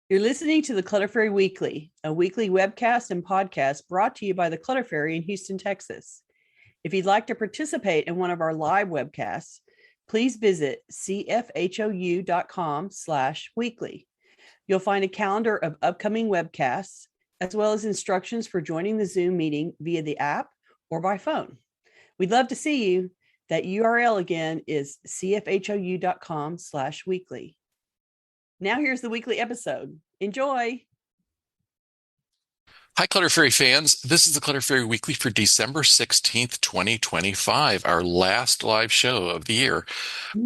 You're listening to the Clutter Fairy Weekly, a weekly webcast and podcast brought to you by the Clutter Fairy in Houston, Texas. If you'd like to participate in one of our live webcasts, please visit cfhou.com/weekly. You'll find a calendar of upcoming webcasts, as well as instructions for joining the Zoom meeting via the app or by phone. We'd love to see you. That URL again is cfhou.com/weekly. Now here's the weekly episode. Enjoy. Hi, Clutter Fairy fans. This is the Clutter Fairy Weekly for December 16th, 2025, our last live show of the year.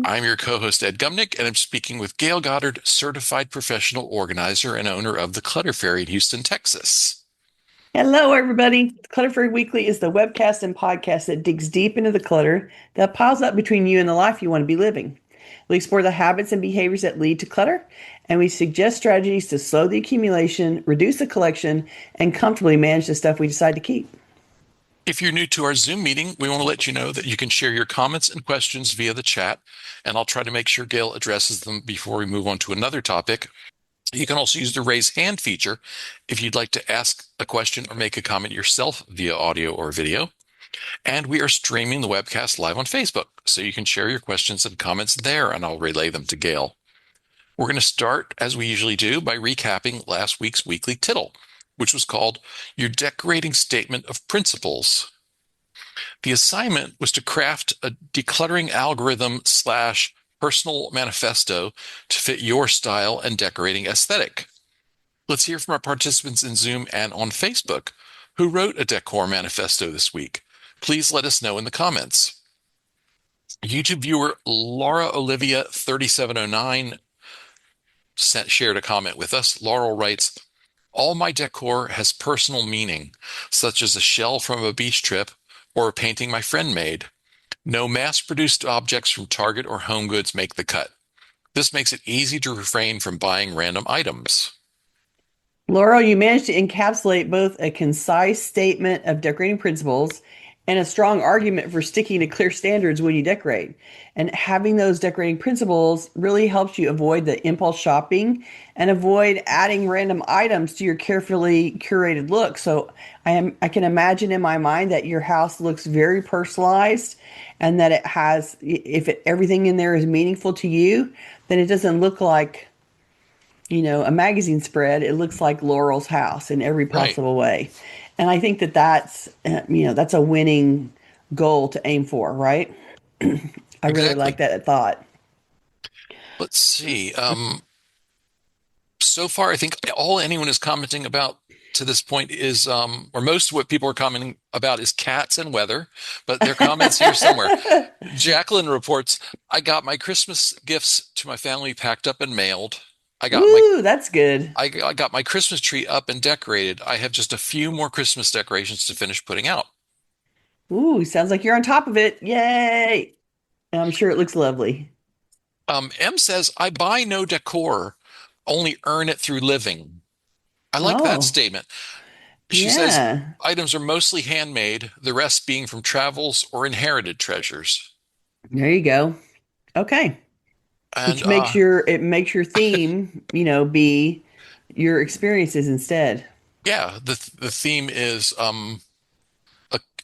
I'm your co-host, Ed Gumnick, and I'm speaking with Gayle Goddard, certified professional organizer and owner of the Clutter Fairy in Houston, Texas. Hello, everybody. Clutter Fairy Weekly is the webcast and podcast that digs deep into the clutter that piles up between you and the life you want to be living. We explore the habits and behaviors that lead to clutter, and we suggest strategies to slow the accumulation, reduce the collection, and comfortably manage the stuff we decide to keep. If you're new to our Zoom meeting, we want to let you know that you can share your comments and questions via the chat, and I'll try to make sure Gayle addresses them before we move on to another topic. You can also use the raise hand feature if you'd like to ask a question or make a comment yourself via audio or video. And we are streaming the webcast live on Facebook, so you can share your questions and comments there, and I'll relay them to Gayle. We're going to start, as we usually do, by recapping last week's weekly tittle, which was called Your Decorating Statement of Principles. The assignment was to craft a decluttering algorithm / personal manifesto to fit your style and decorating aesthetic. Let's hear from our participants in Zoom and on Facebook who wrote a decor manifesto this week. Please let us know in the comments. YouTube viewer Laura Olivia 3709 shared a comment with us. Laurel writes, "All my decor has personal meaning, such as a shell from a beach trip or a painting my friend made. No mass-produced objects from Target or Home Goods make the cut. This makes it easy to refrain from buying random items." Laurel, you managed to encapsulate both a concise statement of decorating principles and a strong argument for sticking to clear standards when you decorate. And having those decorating principles really helps you avoid the impulse shopping and avoid adding random items to your carefully curated look. So I can imagine in my mind that your house looks very personalized and that it has, if everything in there is meaningful to you, then it doesn't look like, a magazine spread. It looks like Laurel's house in every possible way. And I think that that's a winning goal to aim for, right? I really like that thought. Let's see. So far, I think all anyone is commenting about to this point is, or most of what people are commenting about is cats and weather, but their comments here somewhere. Jacqueline reports, "I got my Christmas gifts to my family packed up and mailed. That's good. I got my Christmas tree up and decorated. I have just a few more Christmas decorations to finish putting out." Ooh, sounds like you're on top of it. Yay. I'm sure it looks lovely. M says, "I buy no decor, only earn it through living." I like that Oh, statement. She says, yeah. "Items are mostly handmade, the rest being from travels or inherited treasures." There you go. Okay. And Which makes your theme, be your experiences instead. yeah, the theme is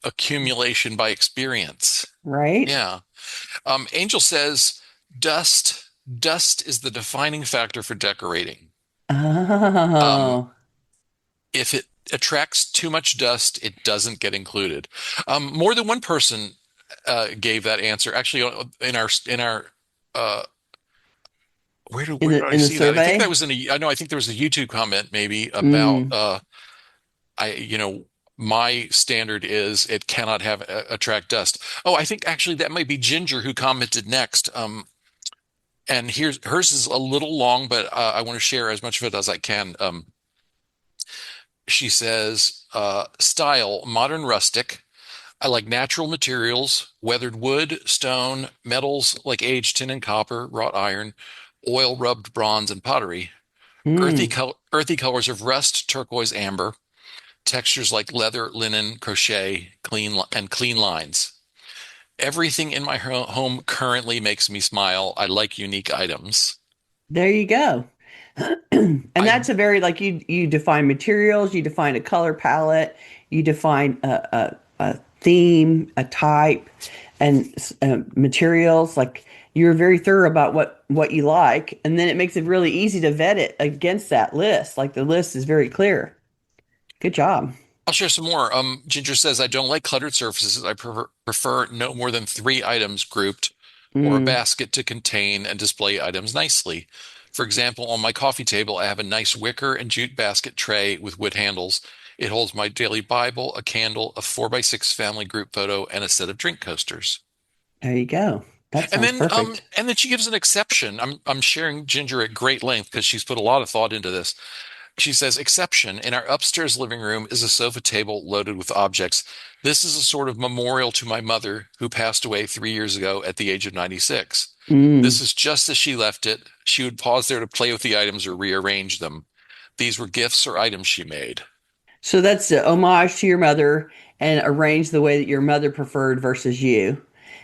accumulation by experience. Right? Yeah. Angel says, Dust is the defining factor for decorating. Um, Oh. if it attracts too much dust, it doesn't get included. More than one person gave that answer. Actually, in our In where did the I in the see that? I think that survey? was I think there was a YouTube comment maybe about Mm. I you know my standard is it cannot have attract dust. Oh, I think actually that might be Ginger who commented next. And here's hers is a little long, but I want to share as much of it as I can. She says, "Style modern rustic. I like natural materials, weathered wood, stone, metals like aged tin and copper, wrought iron, oil rubbed bronze and pottery, Mm. earthy colors of rust, turquoise, amber, textures like leather, linen, crochet, clean lines. Everything in my home currently makes me smile. I like unique items." There you go. And I that's a very like you define materials, you define a color palette, you define a theme, a type, and materials. Like you're very thorough about what you like, and then it makes it really easy to vet it against that list. Like the list is very clear. Good job. I'll share some more. Ginger says, I don't like cluttered surfaces. I prefer no more than three items grouped or a Mm, basket to contain and display items nicely. For example, on my coffee table, I have a nice wicker and jute basket tray with wood handles. It holds my daily Bible, a candle, a 4x6 family group photo, and a set of drink coasters. there you go. That And sounds then, perfect. and then she gives an exception. I'm sharing Ginger at great length because she's put a lot of thought into this. She says, exception, in our upstairs living room is a sofa table loaded with objects. This is a sort of memorial to my mother, who passed away 3 years ago at the age of 96. This Mm. is just as she left it. She would pause there to play with the items or rearrange them. These were gifts or items she made. So that's the homage to your mother and arranged the way that your mother preferred versus you.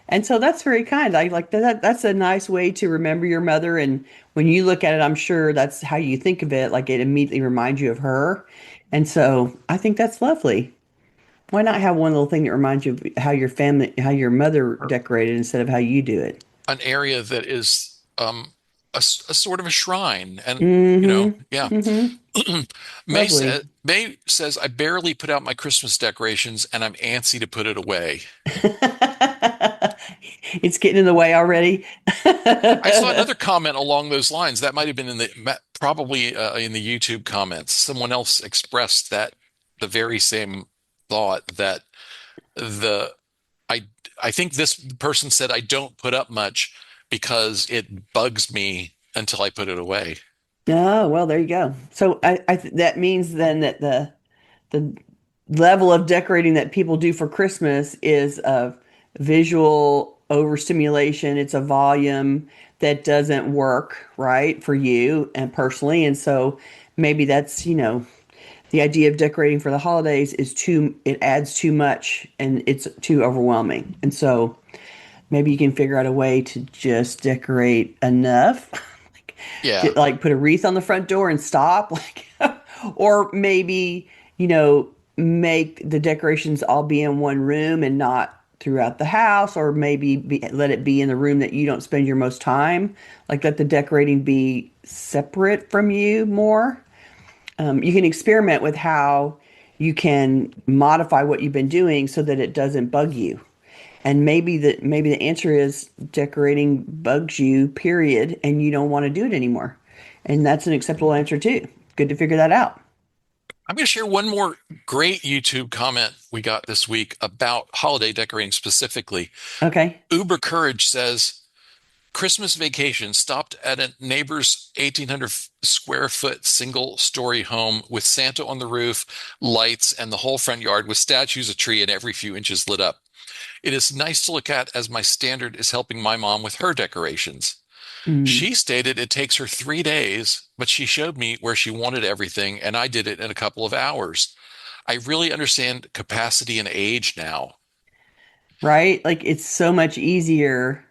And so that's very kind. I like that. That's a nice way to remember your mother. And when you look at it, I'm sure that's how you think of it. Like it immediately reminds you of her. And so I think that's lovely. Why not have one little thing that reminds you of how your family, how your mother decorated instead of how you do it? An area that is a sort of a shrine. And, Mm-hmm. yeah. Mm-hmm. Lovely. May says, I barely put out my Christmas decorations and I'm antsy to put it away. It's getting in the way already. I saw another comment along those lines. That might have been in probably in the YouTube comments. Someone else expressed that the very same thought that the I I think this person said I don't put up much because it bugs me until I put it away. Oh, well, there you go. So that means then that the level of decorating that people do for Christmas is a visual overstimulation. It's a volume that doesn't work, right, for you and personally. And so maybe that's, the idea of decorating for the holidays is it adds too much and it's too overwhelming. And so maybe you can figure out a way to just decorate enough. Yeah. Like put a wreath on the front door and stop, like, or maybe, make the decorations all be in one room and not throughout the house, or maybe let it be in the room that you don't spend your most time. Like let the decorating be separate from you more. You can experiment with how you can modify what you've been doing so that it doesn't bug you. And maybe the answer is decorating bugs you, period, and you don't want to do it anymore. And that's an acceptable answer too. Good to figure that out. I'm going to share one more great YouTube comment we got this week about holiday decorating specifically. Okay. Uber Courage says, Christmas vacation stopped at a neighbor's 1,800 square foot single story home with Santa on the roof, lights, and the whole front yard with statues, a tree, and every few inches lit up. It is nice to look at as my standard is helping my mom with her decorations. Mm. She stated it takes her 3 days, but she showed me where she wanted everything, and I did it in a couple of hours. I really understand capacity and age now. Right? Like it's so much easier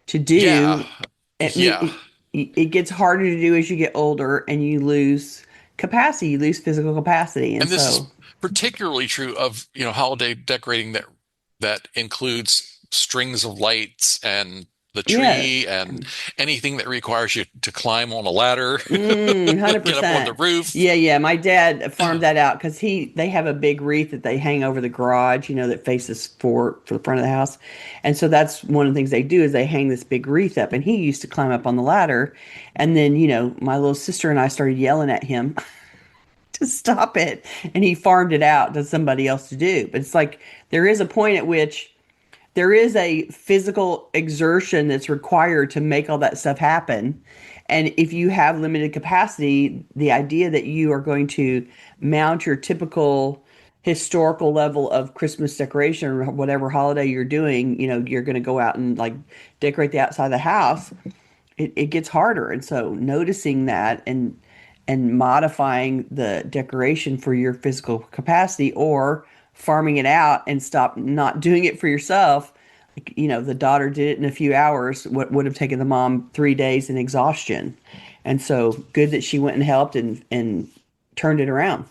to Yeah, do. It, yeah. it gets harder to do as you get older and you lose capacity, you lose physical capacity. And And this so, is particularly true of, holiday decorating that includes strings of lights and the tree yes. and anything that requires you to climb on a ladder, get up on the 100%. roof. Yeah, yeah. My dad farmed that out because they have a big wreath that they hang over the garage, that faces for the front of the house. And so that's one of the things they do is they hang this big wreath up. And he used to climb up on the ladder. And then, my little sister and I started yelling at him to stop it. And he farmed it out to somebody else to do. But it's like there is a point at which there is a physical exertion that's required to make all that stuff happen. And if you have limited capacity, the idea that you are going to mount your typical historical level of Christmas decoration or whatever holiday you're doing, you're going to go out and like decorate the outside of the house, it gets harder. And so noticing that and modifying the decoration for your physical capacity or farming it out and stop not doing it for yourself. Like, the daughter did it in a few hours, what would have taken the mom 3 days in exhaustion. And so good that she went and helped and turned it around.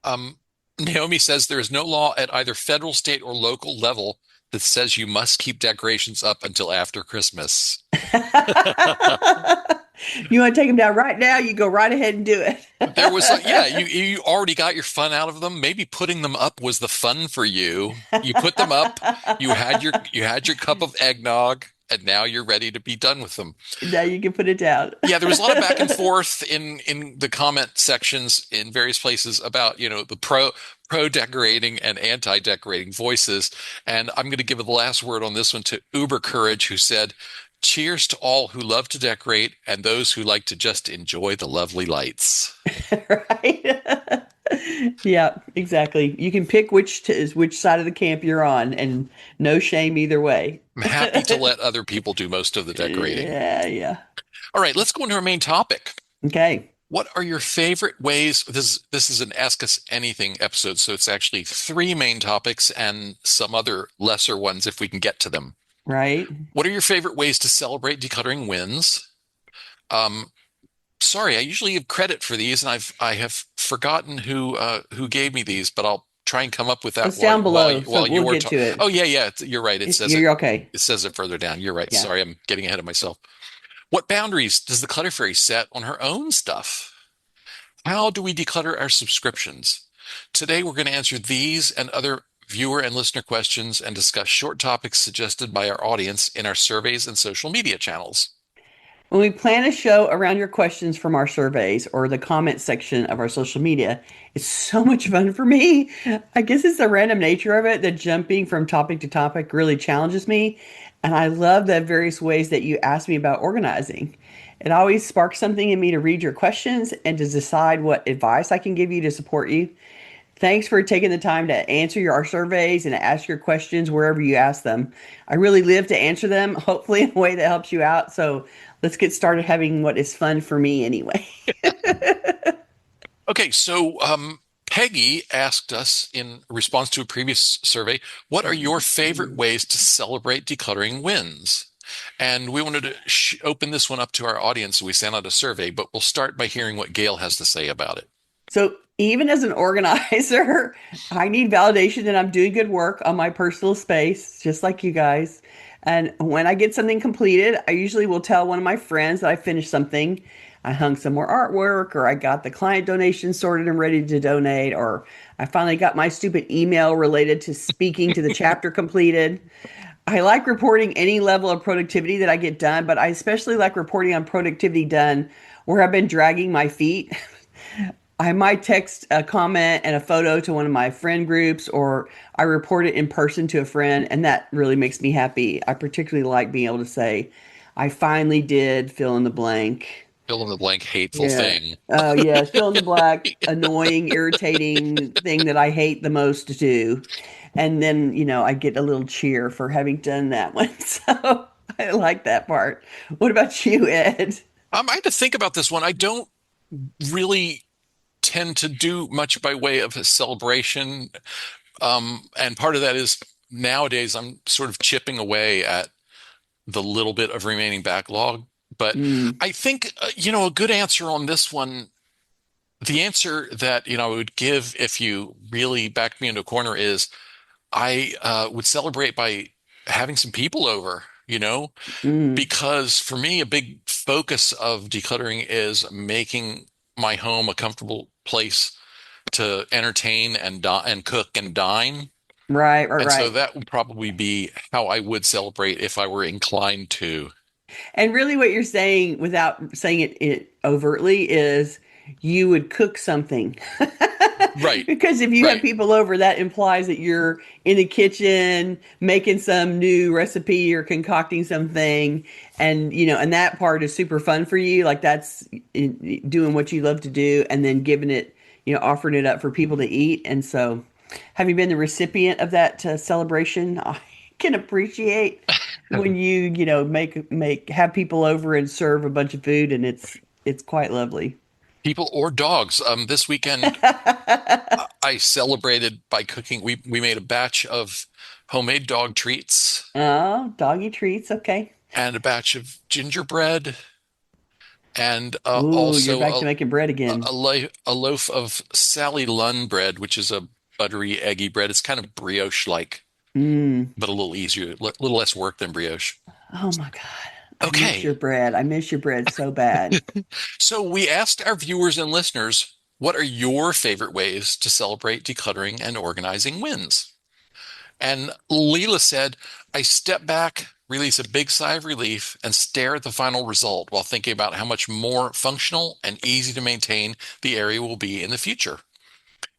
Um, Naomi says there is no law at either federal, state, or local level that says you must keep decorations up until after Christmas. You want to take them down right now? You go right ahead and do There was yeah, it. you already got your fun out of them. Maybe putting them up was the fun for you. You put them up, you had your cup of eggnog, and now you're ready to be done with them. Now you can put it down. Yeah, there was a lot of back and forth in the comment sections in various places about, the pro decorating and anti decorating voices. And I'm going to give the last word on this one to Uber Courage, who said, "Cheers to all who love to decorate and those who like to just enjoy the lovely lights." Right? Yeah, exactly. You can pick which side of the camp you're on, and no shame either way. I'm happy to let other people do most of the decorating. Yeah, yeah. All right, let's go into our main topic. Okay. What are your favorite ways? This is an Ask Us Anything episode, so it's actually three main topics and some other lesser ones if we can get to them. Right. What are your favorite ways to celebrate decluttering wins? Um, Sorry, I usually give credit for these, and I have forgotten who gave me these, but I'll try and come up with that It's down below, so while we'll you are get to talking. it. Oh yeah, yeah, you're right. You're okay. It says it further down. You're right. Yeah. Sorry, I'm getting ahead of myself. What boundaries does the Clutter Fairy set on her own stuff? How do we declutter our subscriptions? Today, we're going to answer these and other viewer and listener questions and discuss short topics suggested by our audience in our surveys and social media channels. When we plan a show around your questions from our surveys or the comment section of our social media, it's so much fun for me. I guess it's the random nature of it that jumping from topic to topic really challenges me. And I love the various ways that you ask me about organizing. It always sparks something in me to read your questions and to decide what advice I can give you to support you. Thanks for taking the time to answer our surveys and to ask your questions wherever you ask them. I really live to answer them, hopefully in a way that helps you out. So let's get started having what is fun for me anyway. Okay, so Peggy asked us in response to a previous survey, what are your favorite ways to celebrate decluttering wins? And we wanted to open this one up to our audience. So we sent out a survey, but we'll start by hearing what Gayle has to say about it. So even as an organizer, I need validation that I'm doing good work on my personal space, just like you guys. And when I get something completed, I usually will tell one of my friends that I finished something. I hung some more artwork, or I got the client donation sorted and ready to donate, or I finally got my stupid email related to speaking to the chapter completed. I like reporting any level of productivity that I get done, but I especially like reporting on productivity done where I've been dragging my feet. I might text a comment and a photo to one of my friend groups, or I report it in person to a friend, and that really makes me happy. I particularly like being able to say, I finally did fill in the blank. Fill in the blank hateful Yeah. thing. Oh, yeah. Fill in the blank, annoying, irritating thing that I hate the most to do. And then, I get a little cheer for having done that one. So I like that part. What about you, Ed? I had to think about this one. I don't really tend to do much by way of a celebration. And part of that is nowadays I'm sort of chipping away at the little bit of remaining backlog. But Mm, I think, a good answer on this one, the answer that, I would give if you really backed me into a corner is I would celebrate by having some people over, mm. because for me, a big focus of decluttering is making my home a comfortable place to entertain and cook and dine. Right, right, And so right. that would probably be how I would celebrate if I were inclined to. And really, what you're saying without saying it overtly is you would cook something. Right, Because if you have right. people over, that implies that you're in the kitchen making some new recipe or concocting something. And that part is super fun for you. Like that's doing what you love to do and then giving it, offering it up for people to eat. And so, having been the recipient of that celebration, I can appreciate when you have people over and serve a bunch of food, and it's quite lovely. People or dogs. This weekend I celebrated by cooking. We made a batch of homemade dog treats Oh, doggy treats. Okay. and a batch of gingerbread. and Ooh, you're also back to making bread again. a loaf of Sally Lunn bread, which is a buttery, eggy bread. It's kind of brioche-like, Mm. but a little easier, a little less work than brioche. Oh my God. I miss your Okay, bread. I miss your bread so bad. so we asked our viewers and listeners, what are your favorite ways to celebrate decluttering and organizing wins? And Leela said, I step back, release a big sigh of relief, and stare at the final result while thinking about how much more functional and easy to maintain the area will be in the future.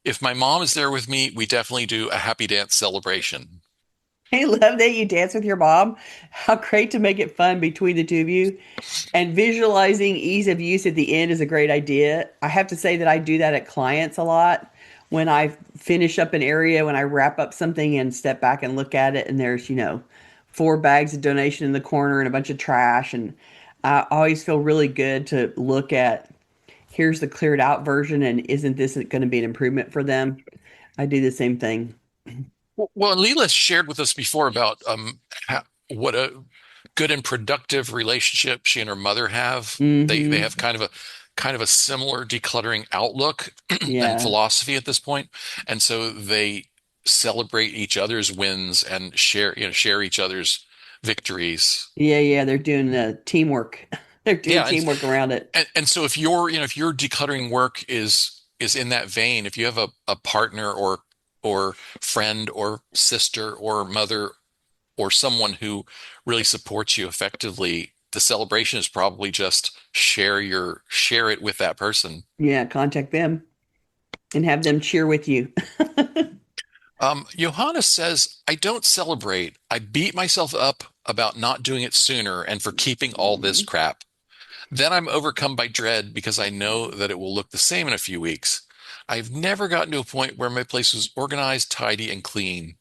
If my mom is there with me, we definitely do a happy dance celebration. I love that you dance with your mom. How great to make it fun between the two of you. And visualizing ease of use at the end is a great idea. I have to say that I do that at clients a lot. When I finish up an area, when I wrap up something and step back and look at it, and there's, 4 bags of donation in the corner and a bunch of trash. And I always feel really good to look at here's the cleared out version, and isn't this going to be an improvement for them? I do the same thing. Well, and Leela shared with us before about what a good and productive relationship she and her mother have. They Mm-hmm. have kind of a similar decluttering outlook and Yeah. philosophy at this point, and so they celebrate each other's wins and share each other's victories. Yeah, yeah, they're doing the teamwork. They're doing Yeah, teamwork around it. and so if your decluttering work is in that vein, if you have a partner or friend or sister or mother or someone who really supports you effectively, the celebration is probably just share it with that person. Yeah, contact them and have them cheer with you. Johannes says, I don't celebrate. I beat myself up about not doing it sooner and for keeping all this Mhm. crap. Then I'm overcome by dread because I know that it will look the same in a few weeks. I've never gotten to a point where my place was organized, tidy, and clean.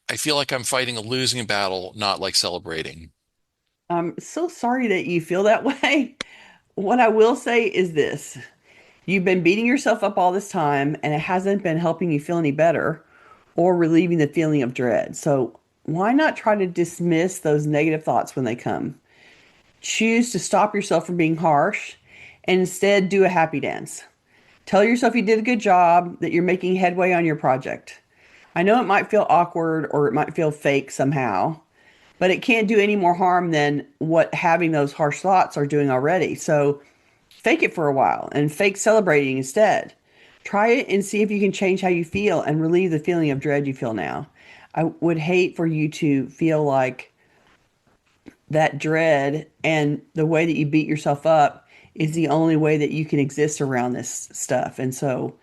I feel like I'm fighting a losing battle, not like celebrating. I'm so sorry that you feel that way. What I will say is this. You've been beating yourself up all this time, and it hasn't been helping you feel any better or relieving the feeling of dread. So why not try to dismiss those negative thoughts when they come? Choose to stop yourself from being harsh and instead do a happy dance. Tell yourself you did a good job, that you're making headway on your project. I know it might feel awkward or it might feel fake somehow, but it can't do any more harm than what having those harsh thoughts are doing already. So fake it for a while and fake celebrating instead. Try it and see if you can change how you feel and relieve the feeling of dread you feel now. I would hate for you to feel like that dread and the way that you beat yourself up is the only way that you can exist around this stuff. And so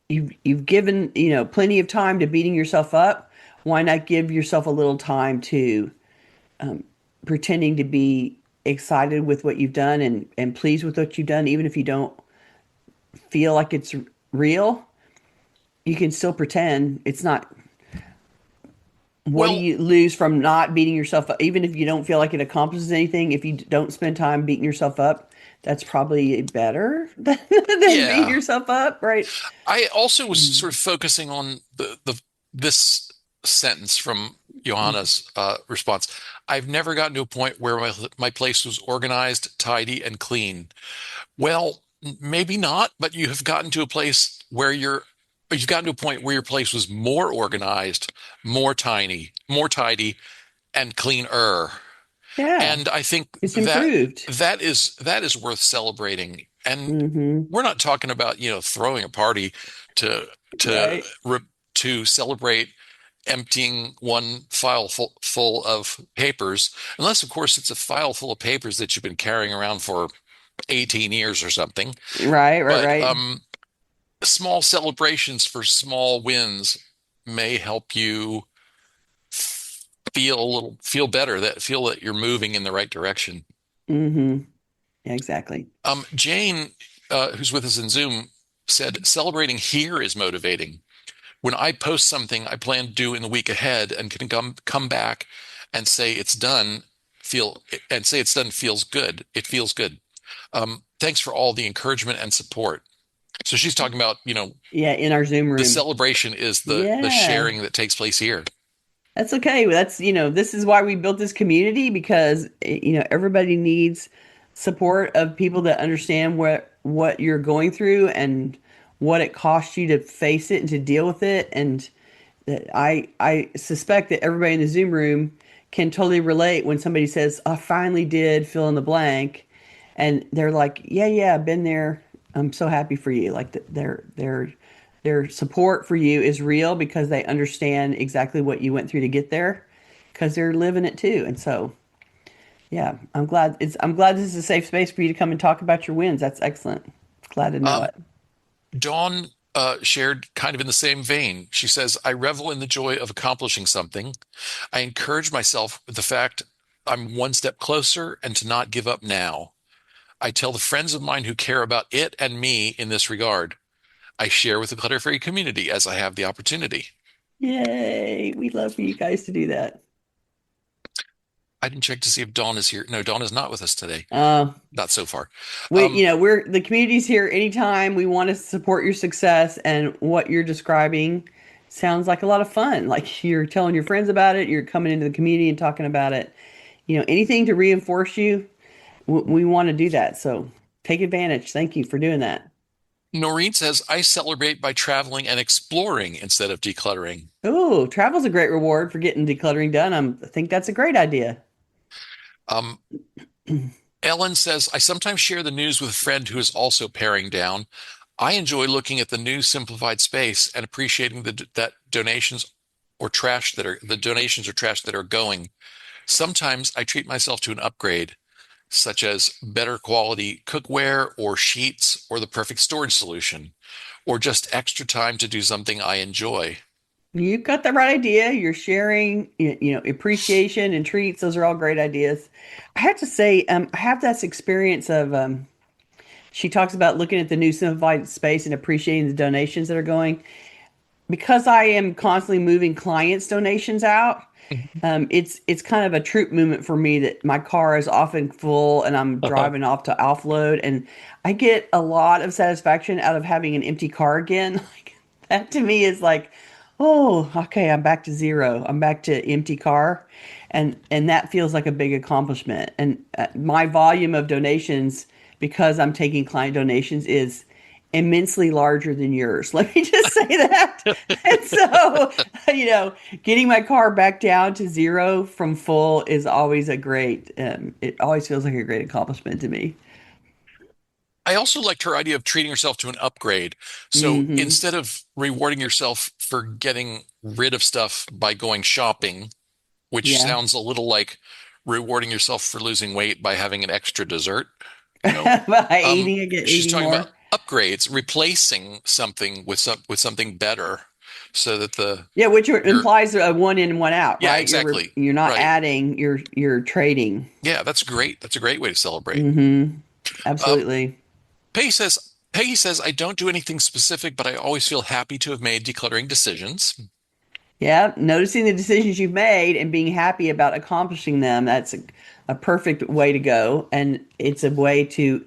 you've given, plenty of time to beating yourself up. Why not give yourself a little time to pretending to be excited with what you've done and pleased with what you've done, even if you don't feel like it's real, you can still pretend it's not. What do Well, you lose from not beating yourself up? Even if you don't feel like it accomplishes anything, if you don't spend time beating yourself up, that's probably better than beating yeah. yourself up, right? I also was Mm. sort of focusing on the this sentence from Johanna's response. I've never gotten to a point where my place was organized, tidy, and clean. Well, maybe not, but you have gotten to a place where you've gotten to a point where your place was more organized, more tidy, and cleaner. Yeah, And I think it's improved. that is worth celebrating. And Hmm. we're not talking about, throwing a party to to Right. to celebrate emptying one file full of papers, unless of course it's a file full of papers that you've been carrying around for 18 years or something. Right, right, But right. small celebrations for small wins may help you feel better, that feel that you're moving in the right direction. Hmm. Yeah, exactly. Jane, who's with us in Zoom, said celebrating here is motivating. When I post something I plan to do in the week ahead and can come back and say it's done, feel and say it's done feels good. It feels good. Thanks for all the encouragement and support. So she's talking about, Yeah, in our Zoom the room. celebration is the Yeah. sharing that takes place here. That's okay. That's, this is why we built this community because, everybody needs support of people that understand what you're going through and what it costs you to face it and to deal with it. And that I suspect that everybody in the Zoom room can totally relate when somebody says, "I finally did fill in the blank," and they're like, "Yeah, yeah, I've been there. I'm so happy for you." Like their support for you is real because they understand exactly what you went through to get there because they're living it too. And so, yeah, I'm glad this is a safe space for you to come and talk about your wins. That's excellent. Glad to know Um, it. Dawn shared kind of in the same vein. She says, I revel in the joy of accomplishing something. I encourage myself with the fact I'm one step closer and to not give up now. I tell the friends of mine who care about it and me in this regard. I share with the Clutter Fairy community as I have the opportunity. Yay. We love for you guys to do that. I didn't check to see if Dawn is here. No, Dawn is not with us today. Uh, Not so far. you Um, know, we're the community's here anytime. We want to support your success, and what you're describing sounds like a lot of fun. Like you're telling your friends about it, you're coming into the community and talking about it. You know, anything to reinforce you, we want to do that. So take advantage. Thank you for doing that. Noreen says, I celebrate by traveling and exploring instead of decluttering. Oh, travel's a great reward for getting decluttering done. I think that's a great idea. Um, Ellen says, I sometimes share the news with a friend who is also paring down. I enjoy looking at the new simplified space and appreciating that donations or trash that are going. Sometimes I treat myself to an upgrade, such as better quality cookware or sheets or the perfect storage solution, or just extra time to do something I enjoy. You've got the right idea. You're sharing, you know, appreciation and treats. Those are all great ideas. I have to say, I have this experience of, she talks about looking at the new simplified space and appreciating the donations that are going. Because I am constantly moving clients' donations out, it's kind of a troop movement for me that my car is often full and I'm driving off to offload, and I get a lot of satisfaction out of having an empty car again. Like that to me is like, oh, okay, I'm back to zero. I'm back to empty car, and that feels like a big accomplishment. And my volume of donations, because I'm taking client donations, is immensely larger than yours. Let me just say that. And so, you know, getting my car back down to zero from full is always a great, it always feels like a great accomplishment to me. I also liked her idea of treating yourself to an upgrade. So Hmm. instead of rewarding yourself for getting rid of stuff by going shopping, which Yeah. sounds a little like rewarding yourself for losing weight by having an extra dessert, you know, By eating again, she's eating talking about more. upgrades, replacing something with something better so that the Yeah, which you're implies a one in, one out, yeah, right? exactly. You're not Right. adding, you're trading. Yeah, that's great. That's a great way to celebrate. Hmm. Um, Absolutely. Peggy says, I don't do anything specific, but I always feel happy to have made decluttering decisions. Yeah, noticing the decisions you've made and being happy about accomplishing them, that's a perfect way to go. And it's a way to,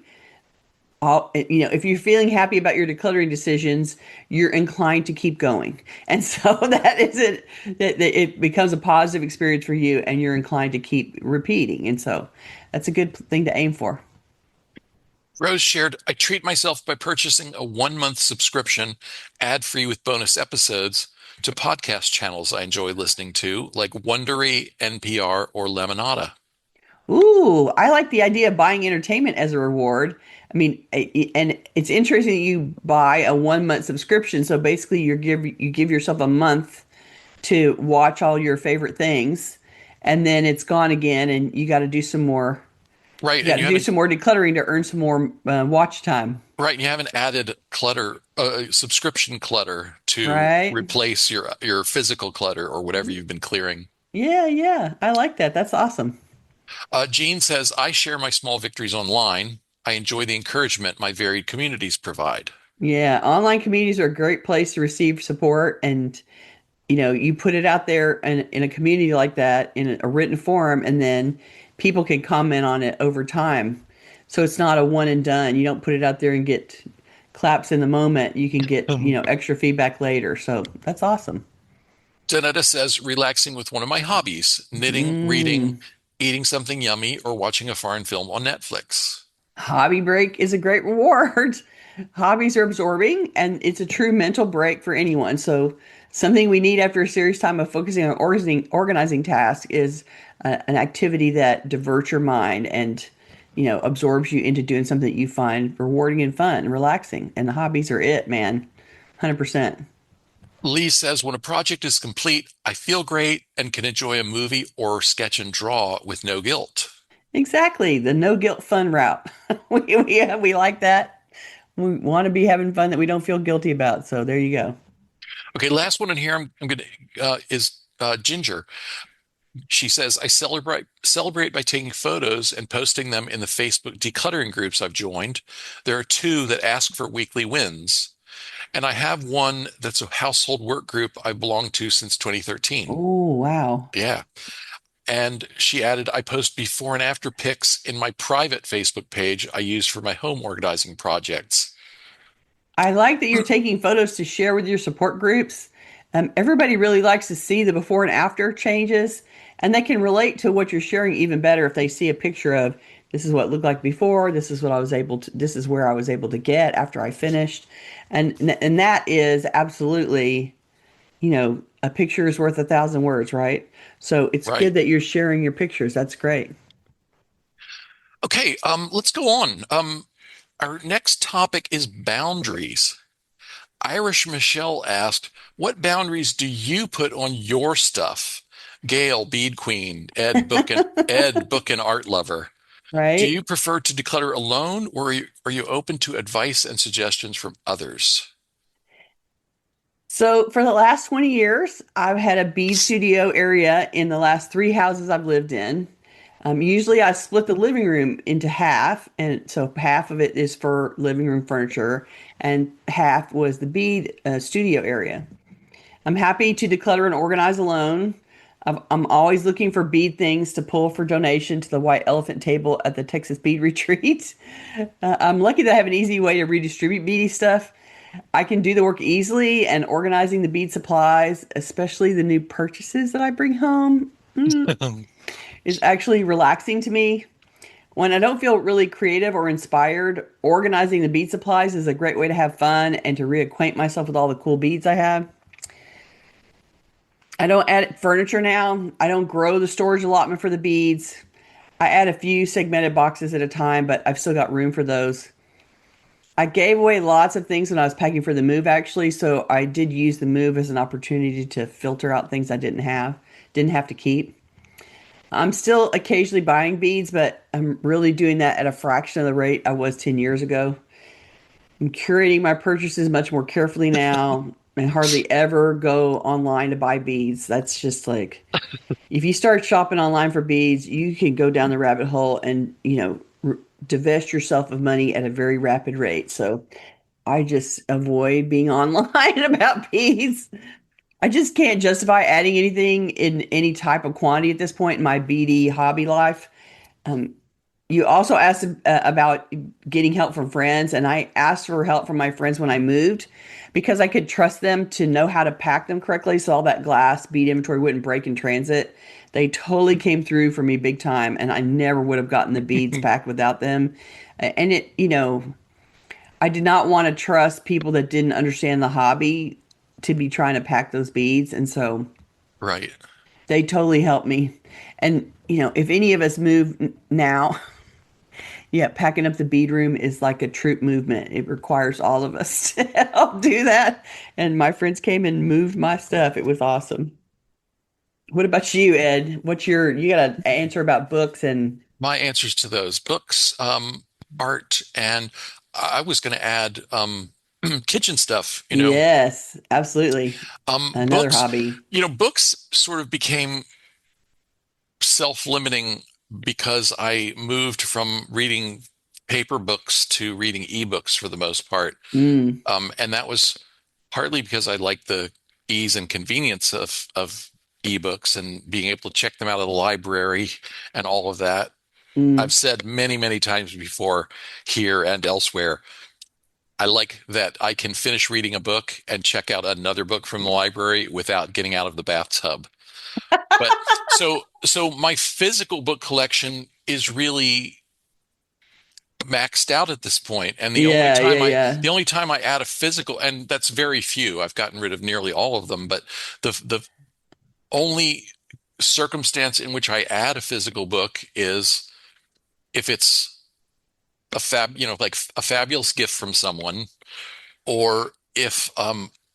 you know, if you're feeling happy about your decluttering decisions, you're inclined to keep going. And so that is it, that it becomes a positive experience for you and you're inclined to keep repeating. And so that's a good thing to aim for. Rose shared, I treat myself by purchasing a 1 month subscription, ad-free with bonus episodes, to podcast channels I enjoy listening to, like Wondery, NPR, or Lemonada. Ooh, I like the idea of buying entertainment as a reward. I mean, and it's interesting that you buy a 1 month subscription. So basically, you give yourself a month to watch all your favorite things, and then it's gone again, and you got to do some more. Right, You got and to do some more decluttering to earn some more watch time, you haven't added subscription clutter to right? replace your physical clutter or whatever you've been clearing. Yeah, yeah, I like that. That's awesome. Jean says, I share my small victories online. I enjoy the encouragement my varied communities provide. Yeah, online communities are a great place to receive support, and you know, you put it out there in a community like that in a written form, and then people can comment on it over time. So it's not a one and done. You don't put it out there and get claps in the moment. You can get, you Mhm. know, extra feedback later. So that's awesome. Danetta says, relaxing with one of my hobbies, knitting, reading, Mm. eating something yummy, or watching a foreign film on Netflix. Hobby break is a great reward. Hobbies are absorbing and it's a true mental break for anyone. So, something we need after a serious time of focusing on organizing tasks is an activity that diverts your mind and, absorbs you into doing something that you find rewarding and fun and relaxing. And the hobbies are it, man. 100%. Lee says, when a project is complete, I feel great and can enjoy a movie or sketch and draw with no guilt. Exactly. The no guilt fun route. We like that. We want to be having fun that we don't feel guilty about. So, there you go. Okay, last one in here. I'm going to is Ginger. She says, I celebrate by taking photos and posting them in the Facebook decluttering groups I've joined. There are two that ask for weekly wins, and I have one that's a household work group I belong to since 2013. Oh, wow. Yeah. And she added, I post before and after pics in my private Facebook page I use for my home organizing projects. I like that you're taking photos to share with your support groups. Everybody really likes to see the before and after changes, and they can relate to what you're sharing even better if they see a picture of this is what it looked like before, this is where I was able to get after I finished. And that is absolutely, a picture is worth 1,000 words, right? So it's Right. good that you're sharing your pictures. That's great. Okay, let's go on. Our next topic is boundaries. Irish Michelle asked, what boundaries do you put on your stuff? Gail, Bead Queen, Ed, book and art lover. Do Right? you prefer to declutter alone, or are you open to advice and suggestions from others? So for the last 20 years, I've had a bead studio area in the last three houses I've lived in. Usually I split the living room into half, and so half of it is for living room furniture, and half was the bead studio area. I'm happy to declutter and organize alone. I'm always looking for bead things to pull for donation to the White Elephant Table at the Texas Bead Retreat. I'm lucky that I have an easy way to redistribute beady stuff. I can do the work easily, and organizing the bead supplies, especially the new purchases that I bring home, is actually relaxing to me. When I don't feel really creative or inspired, organizing the bead supplies is a great way to have fun and to reacquaint myself with all the cool beads I have. I don't add furniture now. I don't grow the storage allotment for the beads. I add a few segmented boxes at a time, but I've still got room for those. I gave away lots of things when I was packing for the move, actually. So I did use the move as an opportunity to filter out things I didn't have to keep. I'm still occasionally buying beads, but I'm really doing that at a fraction of the rate I was 10 years ago. I'm curating my purchases much more carefully now and hardly ever go online to buy beads. That's just like, if you start shopping online for beads, you can go down the rabbit hole and, divest yourself of money at a very rapid rate. So I just avoid being online about beads. I just can't justify adding anything in any type of quantity at this point in my beady hobby life. Um, you also asked about getting help from friends, and I asked for help from my friends when I moved because I could trust them to know how to pack them correctly so all that glass bead inventory wouldn't break in transit. They totally came through for me big time, and I never would have gotten the beads packed without them. And I did not want to trust people that didn't understand the hobby to be trying to pack those beads. And so Right. they totally helped me. And, if any of us move now, yeah, packing up the bead room is like a troop movement. It requires all of us to help do that. And my friends came and moved my stuff. It was awesome. What about you, Ed? You got to answer about books and My answers to those books, art, and I was going to add kitchen stuff, yes, absolutely. Another books. hobby. Books sort of became self-limiting because I moved from reading paper books to reading ebooks for the most part. Mm, And that was partly because I like the ease and convenience of ebooks and being able to check them out of the library and all of that. I've mm. said many, many times before here and elsewhere, I like that I can finish reading a book and check out another book from the library without getting out of the bathtub. But so my physical book collection is really maxed out at this point, and Yeah, yeah, yeah. the only time I add a physical, and that's very few. I've gotten rid of nearly all of them, but the only circumstance in which I add a physical book is if it's like a fabulous gift from someone, or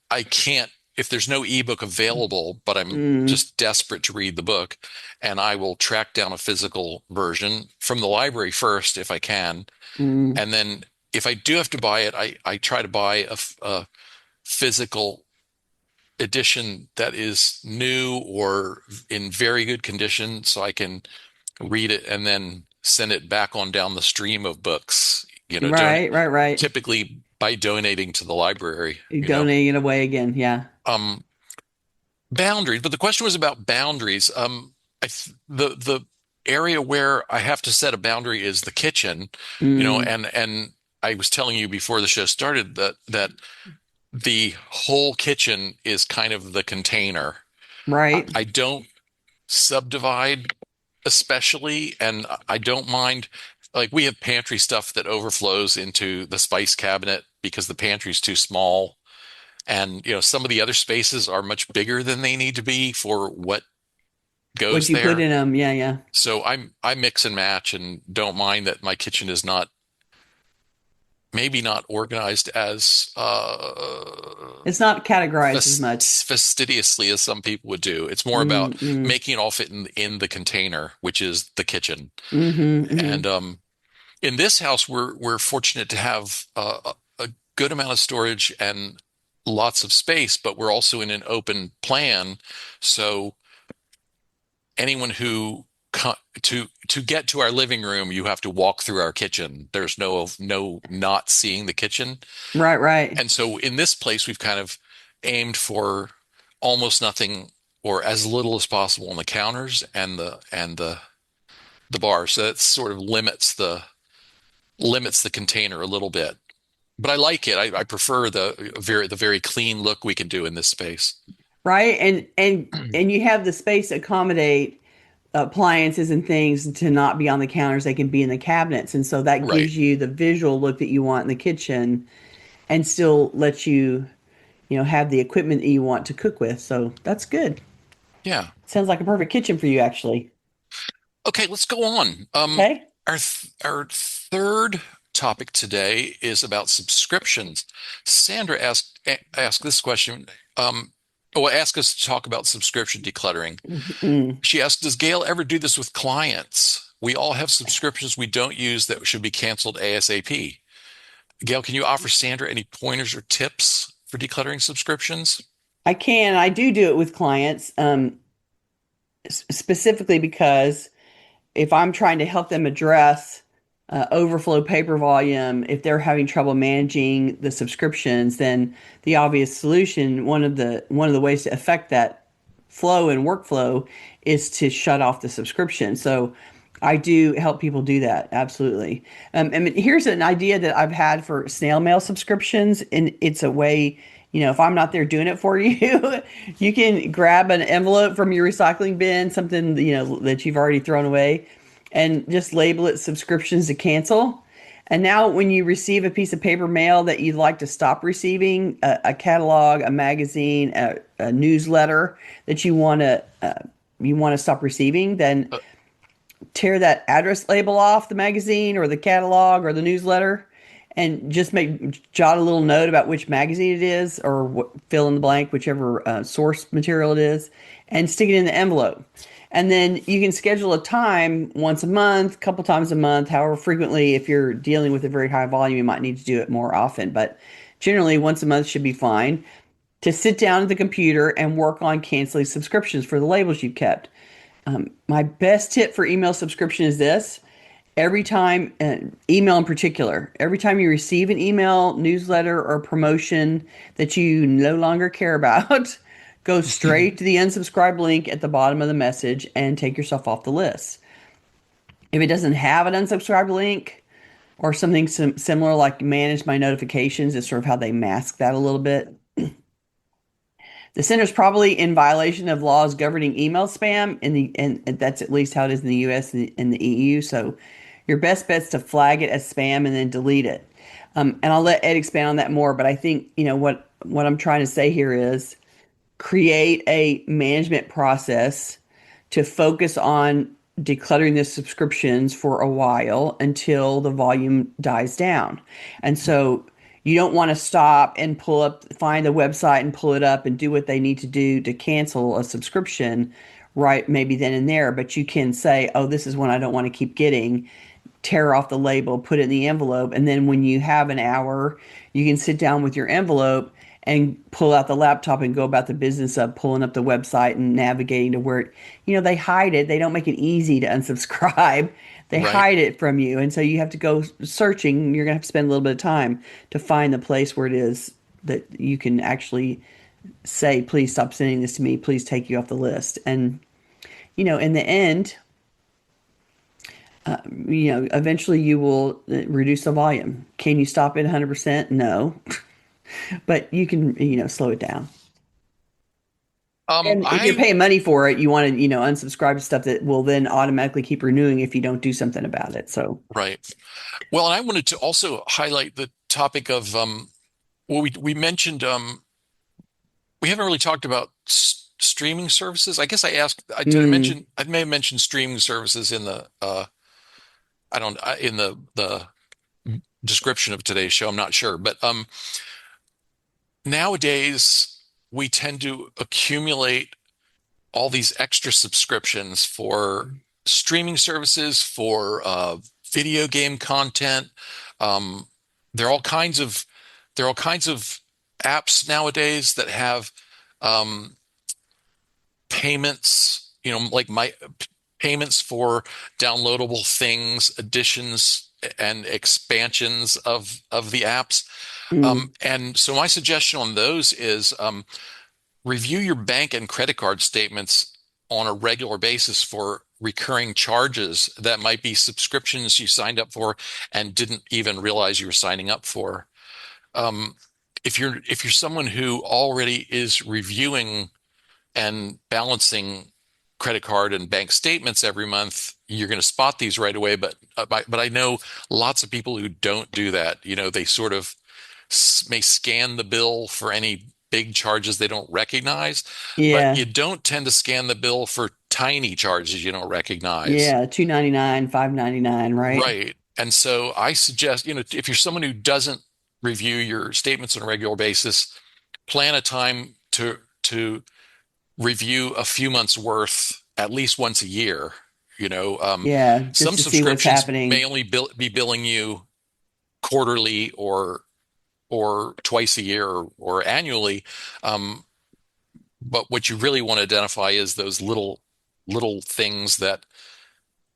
I can't, if there's no ebook available, but I'm Mm, just desperate to read the book, and I will track down a physical version from the library first if I can. mm. And then if I do have to buy it, I try to buy a physical edition that is new or in very good condition so I can read it and then send it back on down the stream of books, don't Right, right, right. typically by donating to the library, You're donating it away again. Yeah. Um, boundaries, but the question was about boundaries. The area where I have to set a boundary is the kitchen, Mm, and I was telling you before the show started that the whole kitchen is kind of the container. right. I don't subdivide especially, and I don't mind. Like we have pantry stuff that overflows into the spice cabinet because the pantry's too small. And some of the other spaces are much bigger than they need to be for what What goes you put there. in them. Yeah, yeah. So I mix and match and don't mind that my kitchen is not maybe not organized as It's not categorized as much. fastidiously as some people would do. It's more Mm, about mm, making it all fit in the container, which is the kitchen. mm-hmm, mm-hmm. And in this house, we're fortunate to have a good amount of storage and lots of space, but we're also in an open plan. So anyone who to get to our living room, you have to walk through our kitchen. There's no not seeing the kitchen. Right, right. And so in this place, we've kind of aimed for almost nothing or as little as possible on the counters and the bar. So that sort of limits the container a little bit. But I like it. I prefer the very clean look we can do in this space. Right. And you have the space to accommodate appliances and things to not be on the counters. They can be in the cabinets. And so that Right. gives you the visual look that you want in the kitchen and still lets you, have the equipment that you want to cook with. So that's good. Yeah. Sounds like a perfect kitchen for you, actually. Okay, let's go on. Okay. Our third topic today is about subscriptions. Sandra asked this question. Ask us to talk about subscription decluttering. Mm. She asked, "Does Gail ever do this with clients? We all have subscriptions we don't use that should be canceled ASAP." Gail, can you offer Sandra any pointers or tips for decluttering subscriptions? I can. I do it with clients, specifically because if I'm trying to help them address overflow paper volume, if they're having trouble managing the subscriptions, then the obvious solution, one of the ways to affect that flow and workflow is to shut off the subscription. So I do help people do that. Absolutely. I mean, here's an idea that I've had for snail mail subscriptions, and it's a way, if I'm not there doing it for you, you can grab an envelope from your recycling bin, something, that you've already thrown away, and just label it subscriptions to cancel. And now, when you receive a piece of paper mail that you'd like to stop receiving, a catalog, a magazine, a newsletter that you want to stop receiving, then Uh, tear that address label off the magazine or the catalog or the newsletter, and just jot a little note about which magazine it is, or fill in the blank, whichever source material it is, and stick it in the envelope. And then you can schedule a time once a month, a couple times a month, however frequently. If you're dealing with a very high volume, you might need to do it more often, but generally once a month should be fine, to sit down at the computer and work on canceling subscriptions for the labels you've kept. My best tip for email subscription is this: every time, email in particular, every time you receive an email, newsletter, or promotion that you no longer care about, go straight to the unsubscribe link at the bottom of the message and take yourself off the list. If it doesn't have an unsubscribe link or something similar like manage my notifications, is sort of how they mask that a little bit. The center's probably in violation of laws governing email spam, and that's at least how it is in the US and in the EU. So Your best bet's to flag it as spam and then delete it. And I'll let Ed expand on that more, but I think, what I'm trying to say here is create a management process to focus on decluttering the subscriptions for a while until the volume dies down. And so you don't want to stop and find the website and pull it up and do what they need to do to cancel a subscription right maybe then and there. But you can say, oh, this is one I don't want to keep getting, tear off the label, put it in the envelope, and then when you have an hour, you can sit down with your envelope and pull out the laptop and go about the business of pulling up the website and navigating to where, they hide it. They don't make it easy to unsubscribe. They Right. hide it from you. And so you have to go searching. You're going to have to spend a little bit of time to find the place where it is that you can actually say, please stop sending this to me. Please take you off the list. And, in the end, eventually you will reduce the volume. Can you stop it 100%? No, but you can, slow it down. And if you're I paying money for it, you want to, unsubscribe to stuff that will then automatically keep renewing if you don't do something about it. So, Right. Well, and I wanted to also highlight the topic of well, we mentioned we haven't really talked about streaming services. I guess I asked, mm, I may have mentioned streaming services in the I don't in the description of today's show. I'm not sure, but nowadays we tend to accumulate all these extra subscriptions for streaming services, for video game content. Um, there are all kinds of there are all kinds of apps nowadays that have um, payments, like my payments for downloadable things, additions and expansions of the apps. mm, And so my suggestion on those is review your bank and credit card statements on a regular basis for recurring charges that might be subscriptions you signed up for and didn't even realize you were signing up for. Um, if you're someone who already is reviewing and balancing credit card and bank statements every month, you're going to spot these right away. But I know lots of people who don't do that. They sort of may scan the bill for any big charges they don't recognize, but yeah, you don't tend to scan the bill for tiny charges you don't recognize. yeah, 2.99, 5.99, right? Right. And so I suggest, if you're someone who doesn't review your statements on a regular basis, plan a time to review a few months worth at least once a year. Yeah, just Some to see what's subscriptions may happening. only be billing you quarterly or twice a year or annually. Um, but what you really want to identify is those little things that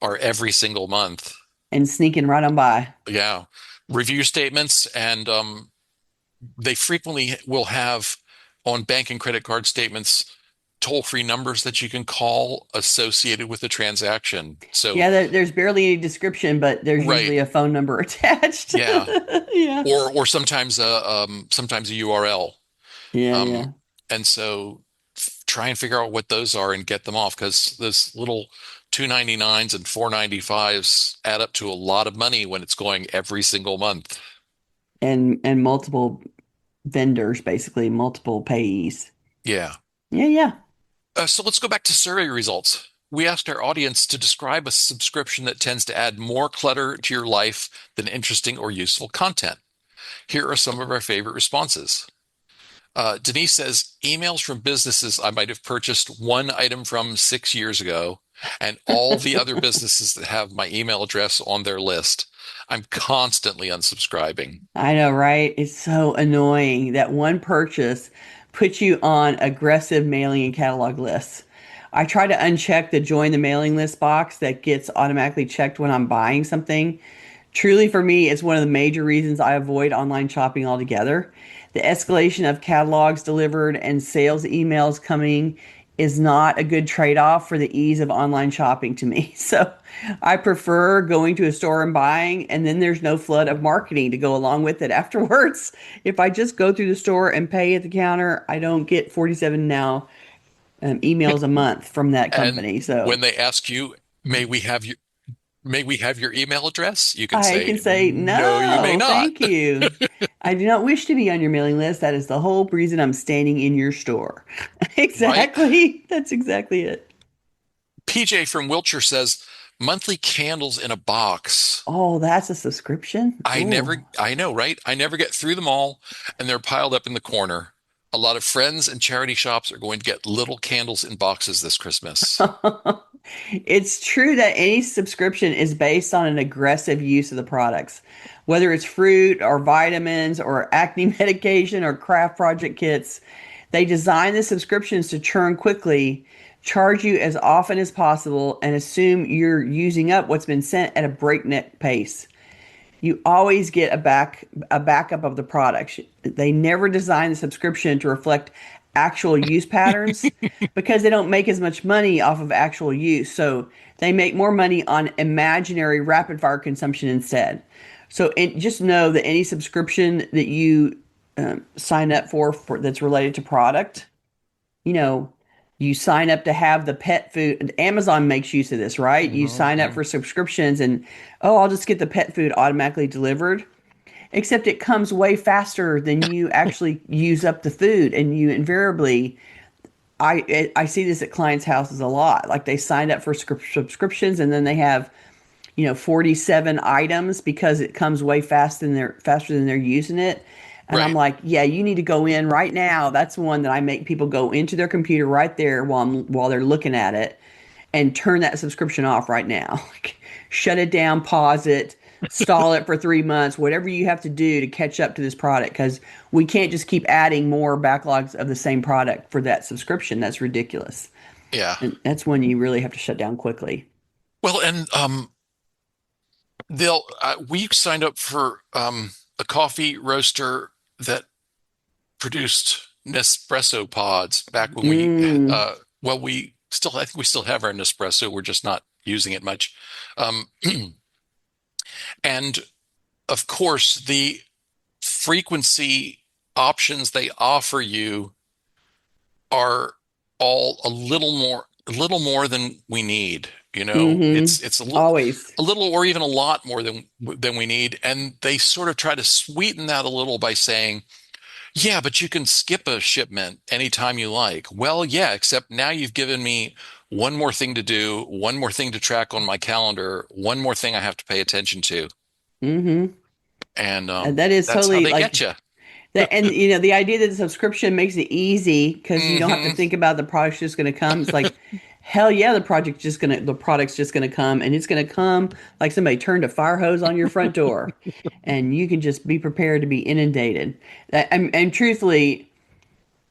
are every single month. And sneaking right on by. Yeah. Review statements, and they frequently will have on bank and credit card statements toll-free numbers that you can call associated with the transaction. So, Yeah, there's barely any description, but there's right. usually a phone number attached. Yeah. Yeah. Or sometimes a URL. Yeah, Um, yeah. and so try and figure out what those are and get them off because those little 299s and 495s add up to a lot of money when it's going every single month. And multiple vendors, basically, multiple payees. Yeah. Yeah, yeah. So let's go back to survey results. We asked our audience to describe a subscription that tends to add more clutter to your life than interesting or useful content. Here are some of our favorite responses. Denise says, emails from businesses I might have purchased one item from 6 years ago, and all the other businesses that have my email address on their list. I'm constantly unsubscribing. I know, right? It's so annoying that one purchase puts you on aggressive mailing and catalog lists. I try to uncheck the join the mailing list box that gets automatically checked when I'm buying something. Truly, for me, it's one of the major reasons I avoid online shopping altogether. The escalation of catalogs delivered and sales emails coming is not a good trade-off for the ease of online shopping to me. So I prefer going to a store and buying, and then there's no flood of marketing to go along with it afterwards. If I just go through the store and pay at the counter, I don't get 47 now emails a month from that And company. So when they ask you, may we have you? May we have your email address? You can I can say, say, no, you may no, not. thank you. I do not wish to be on your mailing list. That is the whole reason I'm standing in your store. Right? Exactly. That's exactly it. PJ from Wiltshire says, monthly candles in a box. Oh, that's a subscription? Oh. I know, right? I never get through them all, and they're piled up in the corner. A lot of friends and charity shops are going to get little candles in boxes this Christmas. It's true that any subscription is based on an aggressive use of the products, whether it's fruit or vitamins or acne medication or craft project kits. They design the subscriptions to churn quickly, charge you as often as possible, and assume you're using up what's been sent at a breakneck pace. You always get a backup of the product. They never design the subscription to reflect actual use patterns because they don't make as much money off of actual use. So they make more money on imaginary rapid fire consumption instead. So just know that any subscription that you sign up for that's related to product, you know, you sign up to have the pet food. Amazon makes use of this, right? You sign up Mhm. for subscriptions and, oh, I'll just get the pet food automatically delivered. Except it comes way faster than you actually use up the food. And you invariably, I see this at clients' houses a lot. Like they signed up for subscriptions and then they have, 47 items because it comes way faster than they're using it. And I'm Right. like, yeah, you need to go in right now. That's one that I make people go into their computer right there while they're looking at it and turn that subscription off right now. Like, shut it down, pause it, stall it for 3 months, whatever you have to do to catch up to this product because we can't just keep adding more backlogs of the same product for that subscription. That's ridiculous. Yeah. And that's when you really have to shut down quickly. Well, and they'll we signed up for a coffee roaster that produced Nespresso pods back when Mm. we still I think we still have our Nespresso. We're just not using it much. Um, and of course, the frequency options they offer you are all a little more than we need. You know, Mm-hmm. it's Always. a little or even a lot more than we need, and they sort of try to sweeten that a little by saying, "Yeah, but you can skip a shipment anytime you like." Well, yeah, except now you've given me one more thing to do, one more thing to track on my calendar, one more thing I have to pay attention to, Mm-hmm. and And that is that's how totally they like get you. that. And the idea that the subscription makes it easy because you don't have to Hmm. think about the product's just going to come. It's like, hell yeah, the product's just going to come, and it's going to come like somebody turned a fire hose on your front door, and you can just be prepared to be inundated. And truthfully,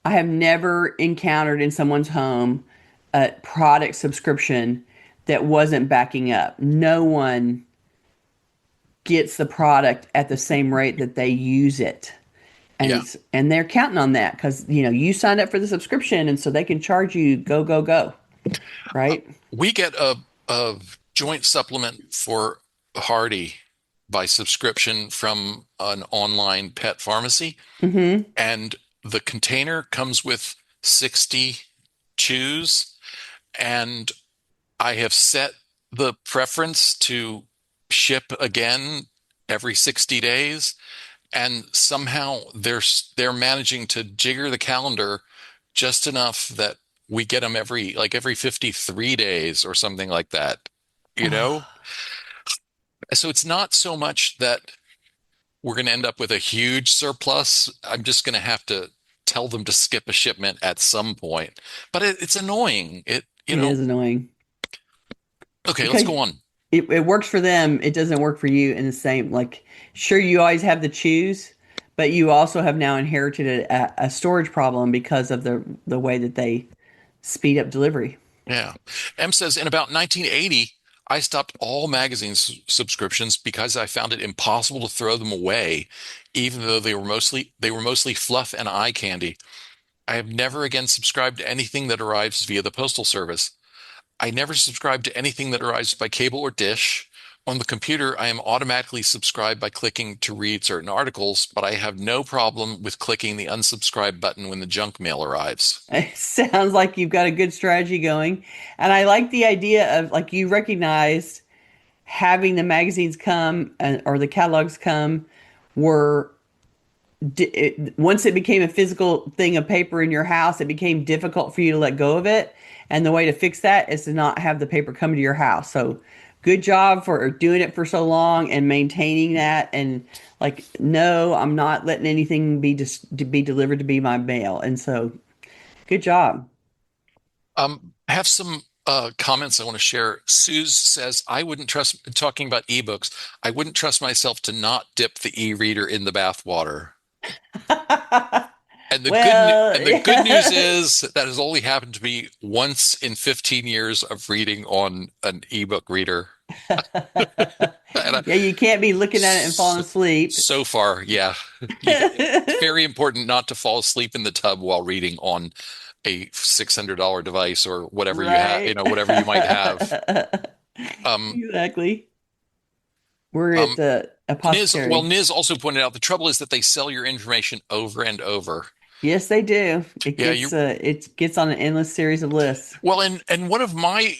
I have never encountered in someone's home a product subscription that wasn't backing up. No one gets the product at the same rate that they use it. Yeah. And they're counting on that because you signed up for the subscription and so they can charge you go go go, right? We get a joint supplement for Hardy by subscription from an online pet pharmacy, Mm-hmm. and the container comes with 60 chews, and I have set the preference to ship again every 60 days, and somehow they're managing to jigger the calendar just enough that we get them every 53 days or something like that, you know? Oh, So it's not so much that we're going to end up with a huge surplus. I'm just going to have to tell them to skip a shipment at some point. But it's annoying. it is annoying Okay, let's because go on. it works for them. It doesn't work for you in the same, like, sure, you always have to choose, but you also have now inherited a storage problem because of the way that they speed up delivery. Yeah. M says in about 1980, I stopped all magazine subscriptions because I found it impossible to throw them away, even though they were mostly fluff and eye candy. I have never again subscribed to anything that arrives via the postal service. I never subscribe to anything that arrives by cable or dish. On the computer, I am automatically subscribed by clicking to read certain articles, but I have no problem with clicking the unsubscribe button when the junk mail arrives. It sounds like you've got a good strategy going. And I like the idea of like you recognized having the magazines come or the catalogs come were once it became a physical thing of paper in your house, it became difficult for you to let go of it. And the way to fix that is to not have the paper come to your house. So good job for doing it for so long and maintaining that. And like, no, I'm not letting anything be just to be delivered to be my mail. And so good job. I have some comments I want to share. Suze says, I wouldn't trust, talking about ebooks, I wouldn't trust myself to not dip the e-reader in the bathwater. Well, And the good news yeah. is that has only happened to me once in 15 years of reading on an ebook reader. And Yeah, you can't be looking at it and falling so, asleep. so far, yeah. It's very important not to fall asleep in the tub while reading on a $600 device or whatever you have, Right. whatever you might have. Um, Exactly. We're at um, the apothecary. Niz also pointed out the trouble is that they sell your information over and over. Yes, they do. Yeah, you It gets on an endless series of lists. well, and one of my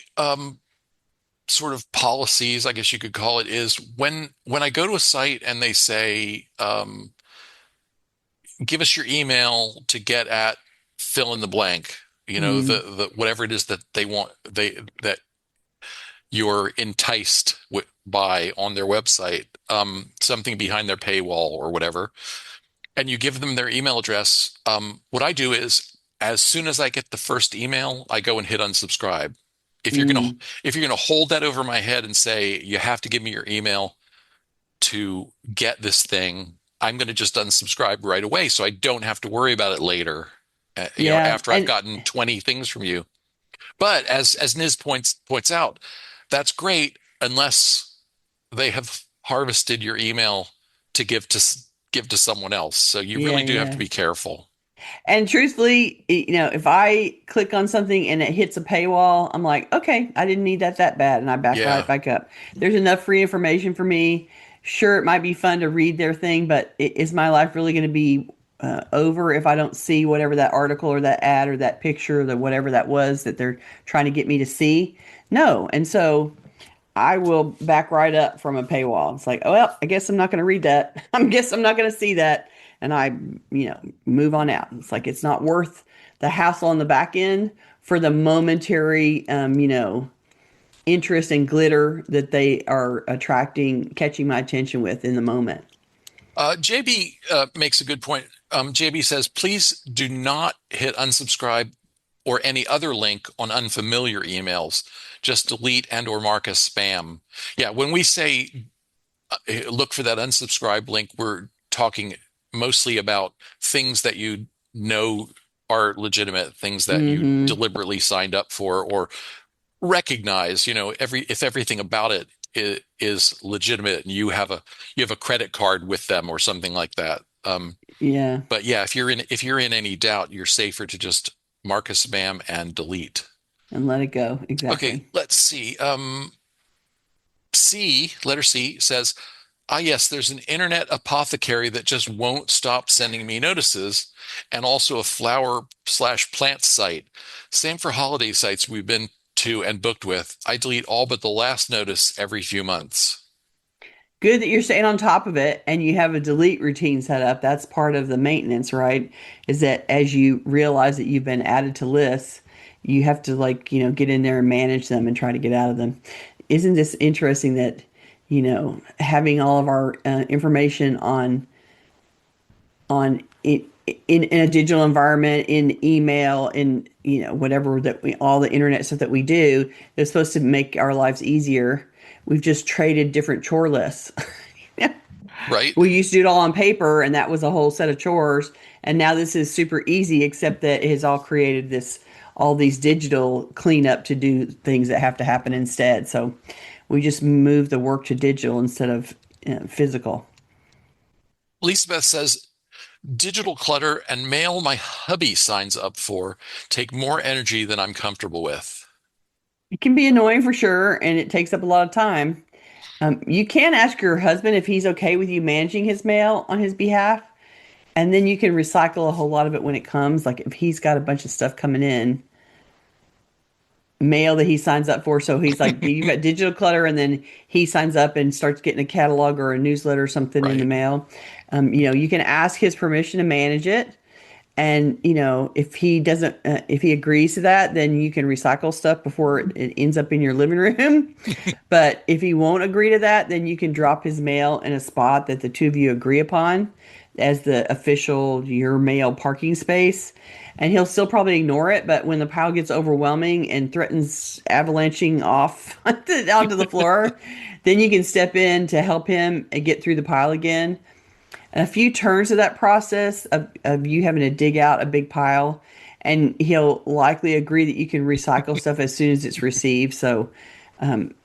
sort of policies, I guess you could call it, is when I go to a site and they say, give us your email to get at fill in the blank, Mm, the whatever it is that they want that you're enticed by on their website, something behind their paywall or whatever, and you give them their email address. What I do is, as soon as I get the first email, I go and hit unsubscribe. If you're gonna mm, if you're gonna hold that over my head and say you have to give me your email to get this thing, I'm gonna just unsubscribe right away, so I don't have to worry about it later. yeah, After I've gotten 20 things from you. But as Niz points out, that's great unless they have harvested your email to give to someone else. So you yeah, really do have to yeah. be careful. And truthfully, if I click on something and it hits a paywall, I'm like, okay, I didn't need that that bad, and I back right Yeah. back up. There's enough free information for me. Sure, it might be fun to read their thing, but is my life really going to be over if I don't see whatever that article or that ad or that picture or the whatever that was that they're trying to get me to see? No. And so I will back right up from a paywall. It's like, oh, well, I guess I'm not going to read that. I guess I'm not going to see that. And I, move on out. It's like it's not worth the hassle on the back end for the momentary, interest and glitter that they are attracting, catching my attention with in the moment. JB makes a good point. JB says, please do not hit unsubscribe or any other link on unfamiliar emails. Just delete and or mark as spam. Yeah, when we say look for that unsubscribe link, we're talking mostly about things that you know are legitimate, things that you Hmm. deliberately signed up for or recognize, if everything about it is legitimate and you have a credit card with them or something like that. Yeah. But yeah, if you're in any doubt, you're safer to just mark as spam and delete. And let it go. Okay, Exactly. let's see. Letter C says, ah, yes, there's an internet apothecary that just won't stop sending me notices, and also a flower/plant site. Same for holiday sites we've been to and booked with. I delete all but the last notice every few months. Good that you're staying on top of it and you have a delete routine set up. That's part of the maintenance, right? Is that as you realize that you've been added to lists, you have to like, get in there and manage them and try to get out of them. Isn't this interesting that, having all of our information on in a digital environment, in email, in whatever that we all the internet stuff that we do is supposed to make our lives easier. We've just traded different chore lists. Right? We used to do it all on paper, and that was a whole set of chores. And now this is super easy, except that it has all created all these digital cleanup to do things that have to happen instead. So we just move the work to digital instead of physical. Lisabeth says, digital clutter and mail my hubby signs up for take more energy than I'm comfortable with. It can be annoying for sure, and it takes up a lot of time. You can ask your husband if he's okay with you managing his mail on his behalf, and then you can recycle a whole lot of it when it comes. Like if he's got a bunch of stuff coming in, mail that he signs up for. So he's like, you've got digital clutter, and then he signs up and starts getting a catalog or a newsletter or something in the Right. mail. You can ask his permission to manage it. And, if he doesn't, if he agrees to that, then you can recycle stuff before it ends up in your living room. But if he won't agree to that, then you can drop his mail in a spot that the two of you agree upon as the official your mail parking space. And he'll still probably ignore it, but when the pile gets overwhelming and threatens avalanching off onto the floor, then you can step in to help him and get through the pile again. And a few turns of that process of you having to dig out a big pile, and he'll likely agree that you can recycle stuff as soon as it's received. So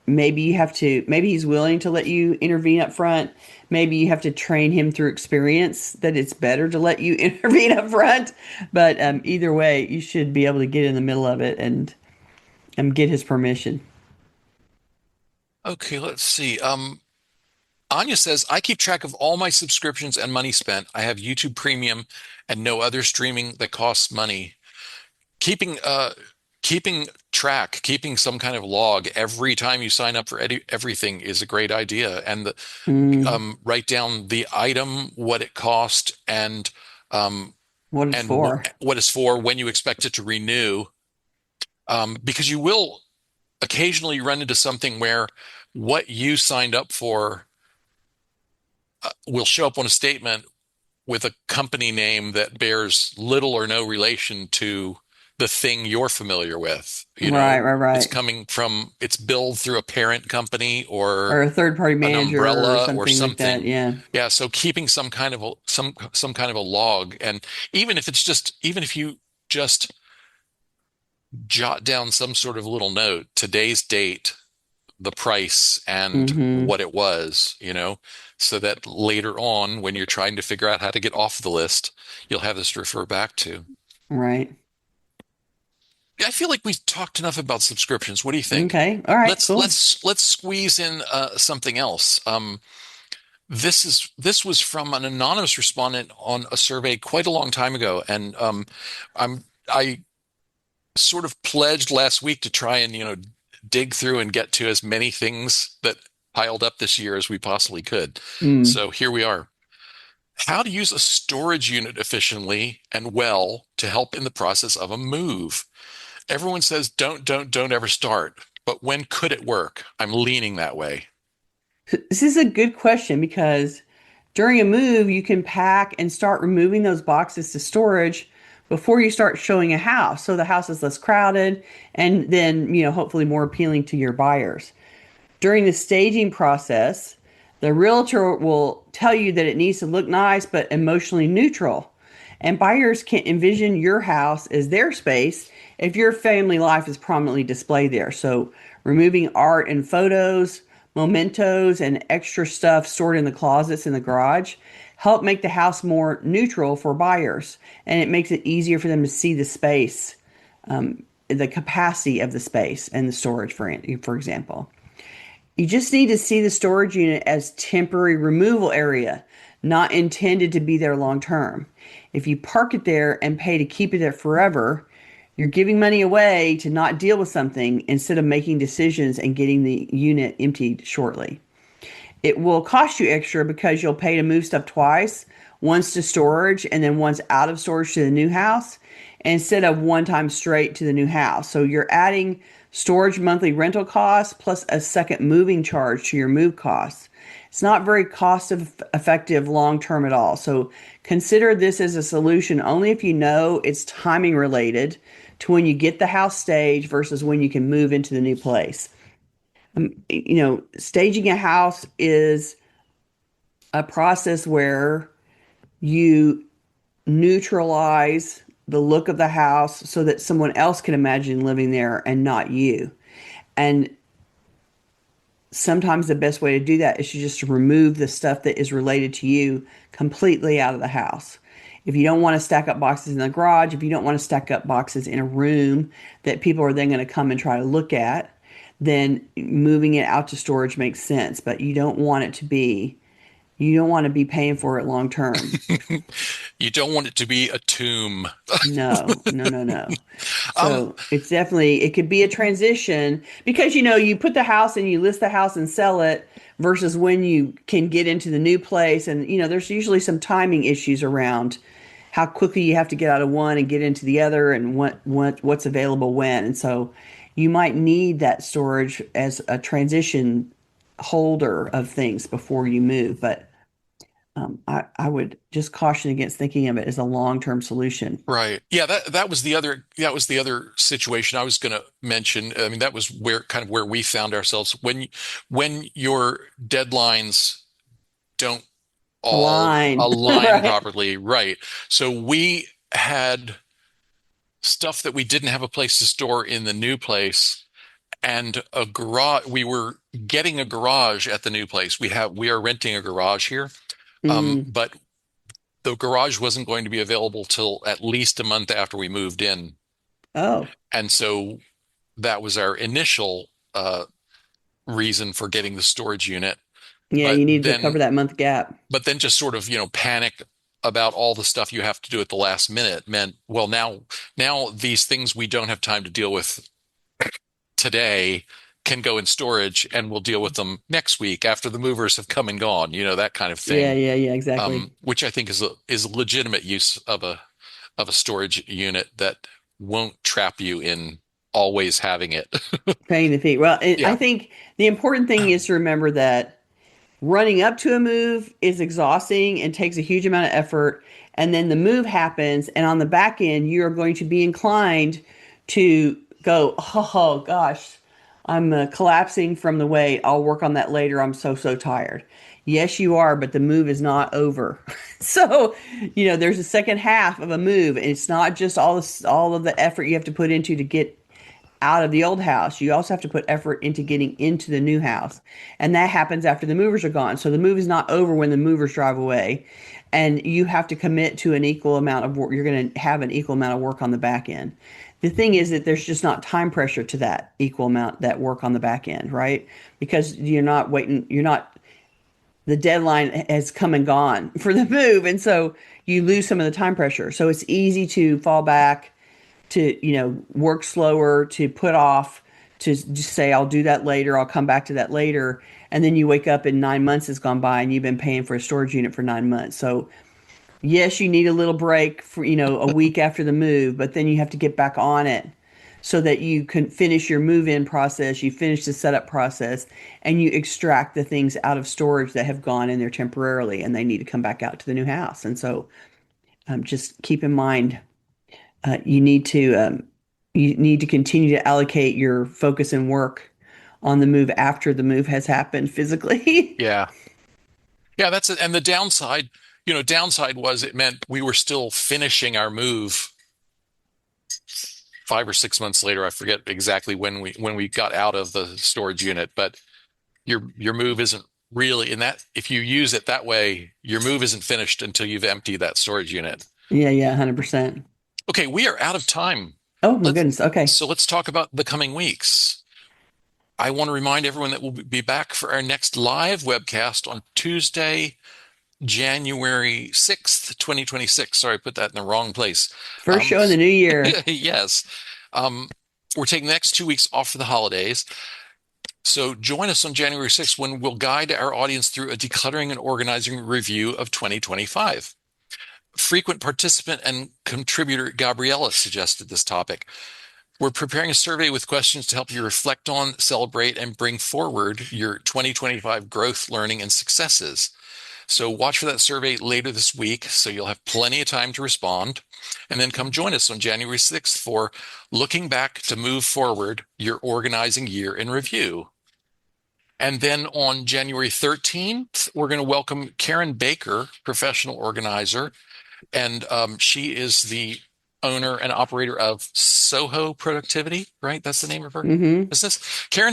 maybe he's willing to let you intervene up front. Maybe you have to train him through experience that it's better to let you intervene up front. But either way, you should be able to get in the middle of it and get his permission. Okay, let's see. Anya says, I keep track of all my subscriptions and money spent. I have YouTube Premium and no other streaming that costs money. Keeping keeping track, keeping some kind of log every time you sign up for everything is a great idea. And Mm, write down the item, what it cost, um, what it's and for. what it's for, when you expect it to renew. Because you will occasionally run into something where what you signed up for will show up on a statement with a company name that bears little or no relation to the thing you're familiar with. Right, right, It's right. coming from, it's billed through a parent company or Or a third party an manager or umbrella or something like that. something. Yeah. Yeah, so keeping some kind of some kind of a log, and even if you just jot down some sort of little note, today's date, the price, and Mm-hmm. what it was, so that later on, when you're trying to figure out how to get off the list, you'll have this to refer back to. Right. I feel like we've talked enough about subscriptions. What do you think? Okay. All right. Let's Cool. let's let's squeeze in something else. This was from an anonymous respondent on a survey quite a long time ago, and I sort of pledged last week to try and dig through and get to as many things that piled up this year as we possibly could. Mm. So here we are. How to use a storage unit efficiently and well to help in the process of a move. Everyone says don't ever start, but when could it work? I'm leaning that way. This is a good question because during a move, you can pack and start removing those boxes to storage before you start showing a house. So the house is less crowded and then, hopefully more appealing to your buyers. During the staging process, the realtor will tell you that it needs to look nice but emotionally neutral. And buyers can envision your house as their space if your family life is prominently displayed there. So, removing art and photos, mementos, and extra stuff stored in the closets in the garage help make the house more neutral for buyers. And it makes it easier for them to see the space, the capacity of the space and the storage, for example. You just need to see the storage unit as temporary removal area, not intended to be there long term. If you park it there and pay to keep it there forever, you're giving money away to not deal with something instead of making decisions and getting the unit emptied shortly. It will cost you extra because you'll pay to move stuff twice, once to storage and then once out of storage to the new house, instead of one time straight to the new house. So you're adding storage monthly rental costs plus a second moving charge to your move costs. It's not very cost effective long term at all. So consider this as a solution only if you know it's timing related to when you get the house staged versus when you can move into the new place. Staging a house is a process where you neutralize the look of the house so that someone else can imagine living there and not you. And sometimes the best way to do that is to just remove the stuff that is related to you completely out of the house. If you don't want to stack up boxes in the garage, if you don't want to stack up boxes in a room that people are then going to come and try to look at, then moving it out to storage makes sense. But you don't want it to be You don't want to be paying for it long term. You don't want it to be a tomb. No, no, no, no. Um, So it's definitely, it could be a transition because, you put the house and you list the house and sell it versus when you can get into the new place. And, there's usually some timing issues around how quickly you have to get out of one and get into the other and what's available when. And so you might need that storage as a transition holder of things before you move. But I would just caution against thinking of it as a long-term solution. right. Yeah, that was the other situation I was going to mention. I mean, that was where we found ourselves when your deadlines don't all Align, align right? properly, right? So we had stuff that we didn't have a place to store in the new place and a garage. We were getting a garage at the new place. We are renting a garage here. Mm. But the garage wasn't going to be available till at least a month after we moved in. Oh, And so that was our initial reason for getting the storage unit. yeah, But you needed to then, cover that month gap. but then just sort of, panic about all the stuff you have to do at the last minute meant, well, now these things we don't have time to deal with today can go in storage and we'll deal with them next week after the movers have come and gone, that kind of Yeah, thing. yeah, yeah, exactly. Which I think is a legitimate use of a storage unit that won't trap you in always having it. Paying the fee. Well, I Yeah. think the important thing is to remember that running up to a move is exhausting and takes a huge amount of effort. And then the move happens, and on the back end, you are going to be inclined to go, oh gosh, I'm collapsing from the weight. I'll work on that later. I'm so, so tired. Yes, you are, but the move is not over. So, there's a second half of a move, and it's not just all of the effort you have to put into to get out of the old house. You also have to put effort into getting into the new house. And that happens after the movers are gone. So the move is not over when the movers drive away. And you have to commit to an equal amount of work. You're going to have an equal amount of work on the back end. The thing is that there's just not time pressure to that equal amount, that work on the back end, right? Because you're not waiting, the deadline has come and gone for the move. And so you lose some of the time pressure. So it's easy to fall back, to work slower, to put off, to just say I'll do that later, I'll come back to that later, and then you wake up and 9 months has gone by and you've been paying for a storage unit for 9 months. So yes, you need a little break for a week after the move, but then you have to get back on it so that you can finish your move-in process, you finish the setup process, and you extract the things out of storage that have gone in there temporarily and they need to come back out to the new house. And so just keep in mind, uh, you need to um, you need to continue to allocate your focus and work on the move after the move has happened physically. Yeah. Yeah, that's it. And the downside was it meant we were still finishing our move 5 or 6 months later. I forget exactly when we got out of the storage unit, but your move isn't really in that. If you use it that way, your move isn't finished until you've emptied that storage unit. Yeah, yeah, 100%. Okay, we are out of time. Oh my Let's goodness. Okay. so let's talk about the coming weeks. I want to remind everyone that we'll be back for our next live webcast on Tuesday, January 6th, 2026. Sorry, I put that in the wrong place. First show in the new year. Yes. Um, we're taking the next 2 weeks off for the holidays. So join us on January 6th when we'll guide our audience through a decluttering and organizing review of 2025. Frequent participant and contributor Gabriella suggested this topic. We're preparing a survey with questions to help you reflect on, celebrate, and bring forward your 2025 growth, learning, and successes. So watch for that survey later this week so you'll have plenty of time to respond. And then come join us on January 6th for Looking Back to Move Forward, Your Organizing Year in Review. And then on January 13th, we're going to welcome Karen Baker, professional organizer, and she is the owner and operator of Soho Productivity, right? That's the name of her Hmm. business. Karen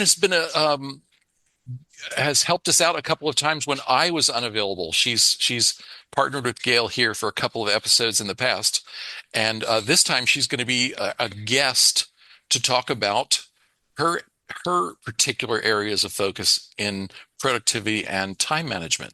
has helped us out a couple of times when I was unavailable. She's partnered with Gayle here for a couple of episodes in the past, and this time she's going to be a guest to talk about her her particular areas of focus in productivity and time management.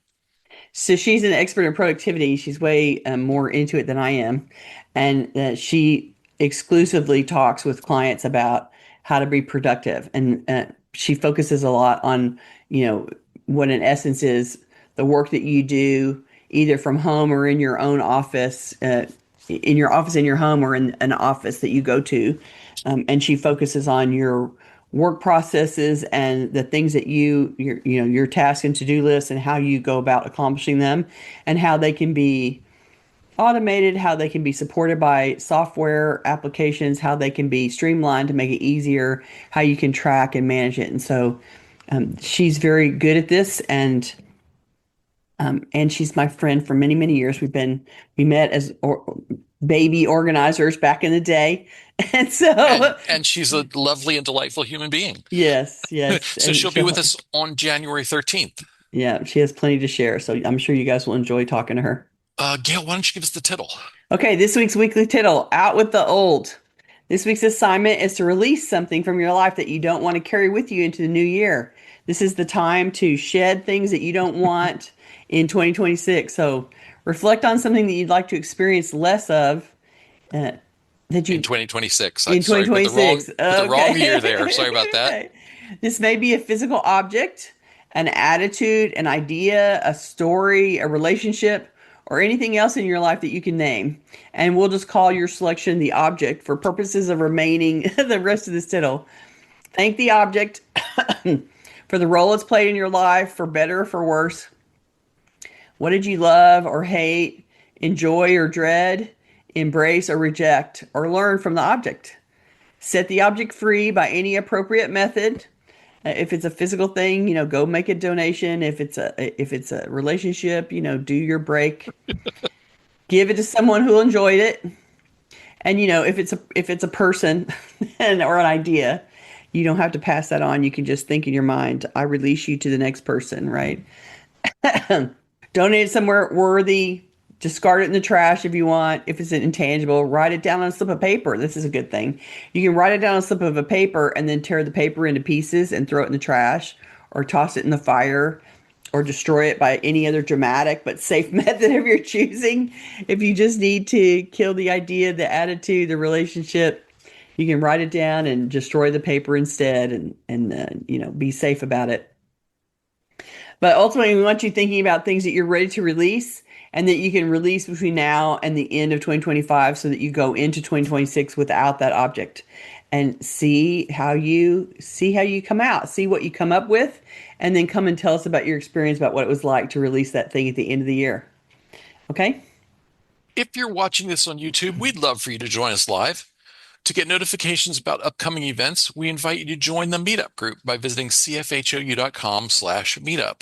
So she's an expert in productivity. She's way more into it than I am. And she exclusively talks with clients about how to be productive. And she focuses a lot on, you know, what in essence is the work that you do either from home or in your own office, in your office in your home or in an office that you go to. And she focuses on your work processes and the things that your task and to-do list and how you go about accomplishing them and how they can be automated, how they can be supported by software applications, how they can be streamlined to make it easier, how you can track and manage it. And so she's very good at this, and she's my friend for many, many years. We met as baby organizers back in the day. And so, And she's a lovely and delightful human being. yes, yes. So And she'll be with us on January 13th. yeah, she has plenty to share. So I'm sure you guys will enjoy talking to her. Gail, why don't you give us the tittle? Okay, this week's weekly tittle, Out with the Old. This week's assignment is to release something from your life that you don't want to carry with you into the new year. This is the time to shed things that you don't want in 2026. So reflect on something that you'd like to experience less of uh, that In you 2026. in Sorry,2026. put the wrong year Okay. there. Sorry about that. Okay. This may be a physical object, an attitude, an idea, a story, a relationship, or anything else in your life that you can name. And we'll just call your selection the object for purposes of remaining the rest of this tittle. Thank the object for the role it's played in your life, for better or for worse. What did you love or hate, enjoy or dread, embrace or reject, or learn from the object? Set the object free by any appropriate method. If it's a physical thing, go make a donation. If it's a relationship, do your break. Give it to someone who enjoyed it. And if it's a person or an idea, you don't have to pass that on. You can just think in your mind, I release you to the next person, right? Donate it somewhere worthy. Discard it in the trash if you want. If it's an intangible, write it down on a slip of paper. This is a good thing. You can write it down on a slip of a paper and then tear the paper into pieces and throw it in the trash or toss it in the fire or destroy it by any other dramatic but safe method of your choosing. If you just need to kill the idea, the attitude, the relationship, you can write it down and destroy the paper instead and be safe about it. But ultimately, we want you thinking about things that you're ready to release and that you can release between now and the end of 2025 so that you go into 2026 without that object and see how you come out, see what you come up with, and then come and tell us about your experience about what it was like to release that thing at the end of the year. Okay? If you're watching this on YouTube, we'd love for you to join us live. To get notifications about upcoming events, we invite you to join the Meetup group by visiting cfhou.com/meetup.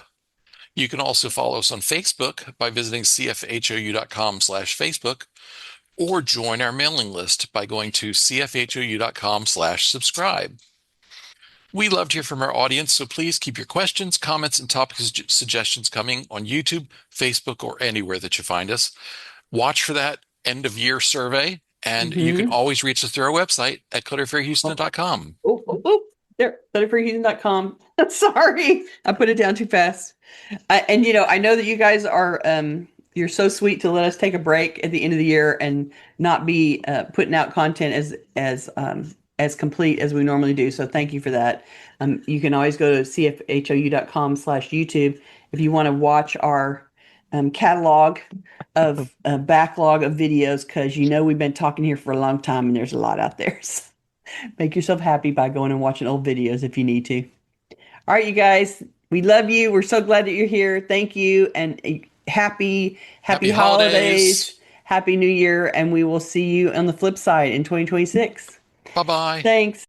You can also follow us on Facebook by visiting cfhou.com/Facebook or join our mailing list by going to cfhou.com/subscribe. We love to hear from our audience, so please keep your questions, comments, and topic suggestions coming on YouTube, Facebook, or anywhere that you find us. Watch for that end of year survey, and you can Mm-hmm. always reach us through our website at clutterfairyhouston.com. Oh. There, clutterfreeheathen.com. Sorry, I put it down too fast. I know that you guys are you're so sweet to let us take a break at the end of the year and not be putting out content as complete as we normally do. So thank you for that. You can always go to cfhou.com/YouTube if you want to watch our catalog of backlog of videos because we've been talking here for a long time and there's a lot out there. So make yourself happy by going and watching old videos if you need to. All right, you guys, we love you. We're so glad that you're here. Thank you, and happy holidays, happy New Year, and we will see you on the flip side in 2026. Bye-bye. Thanks.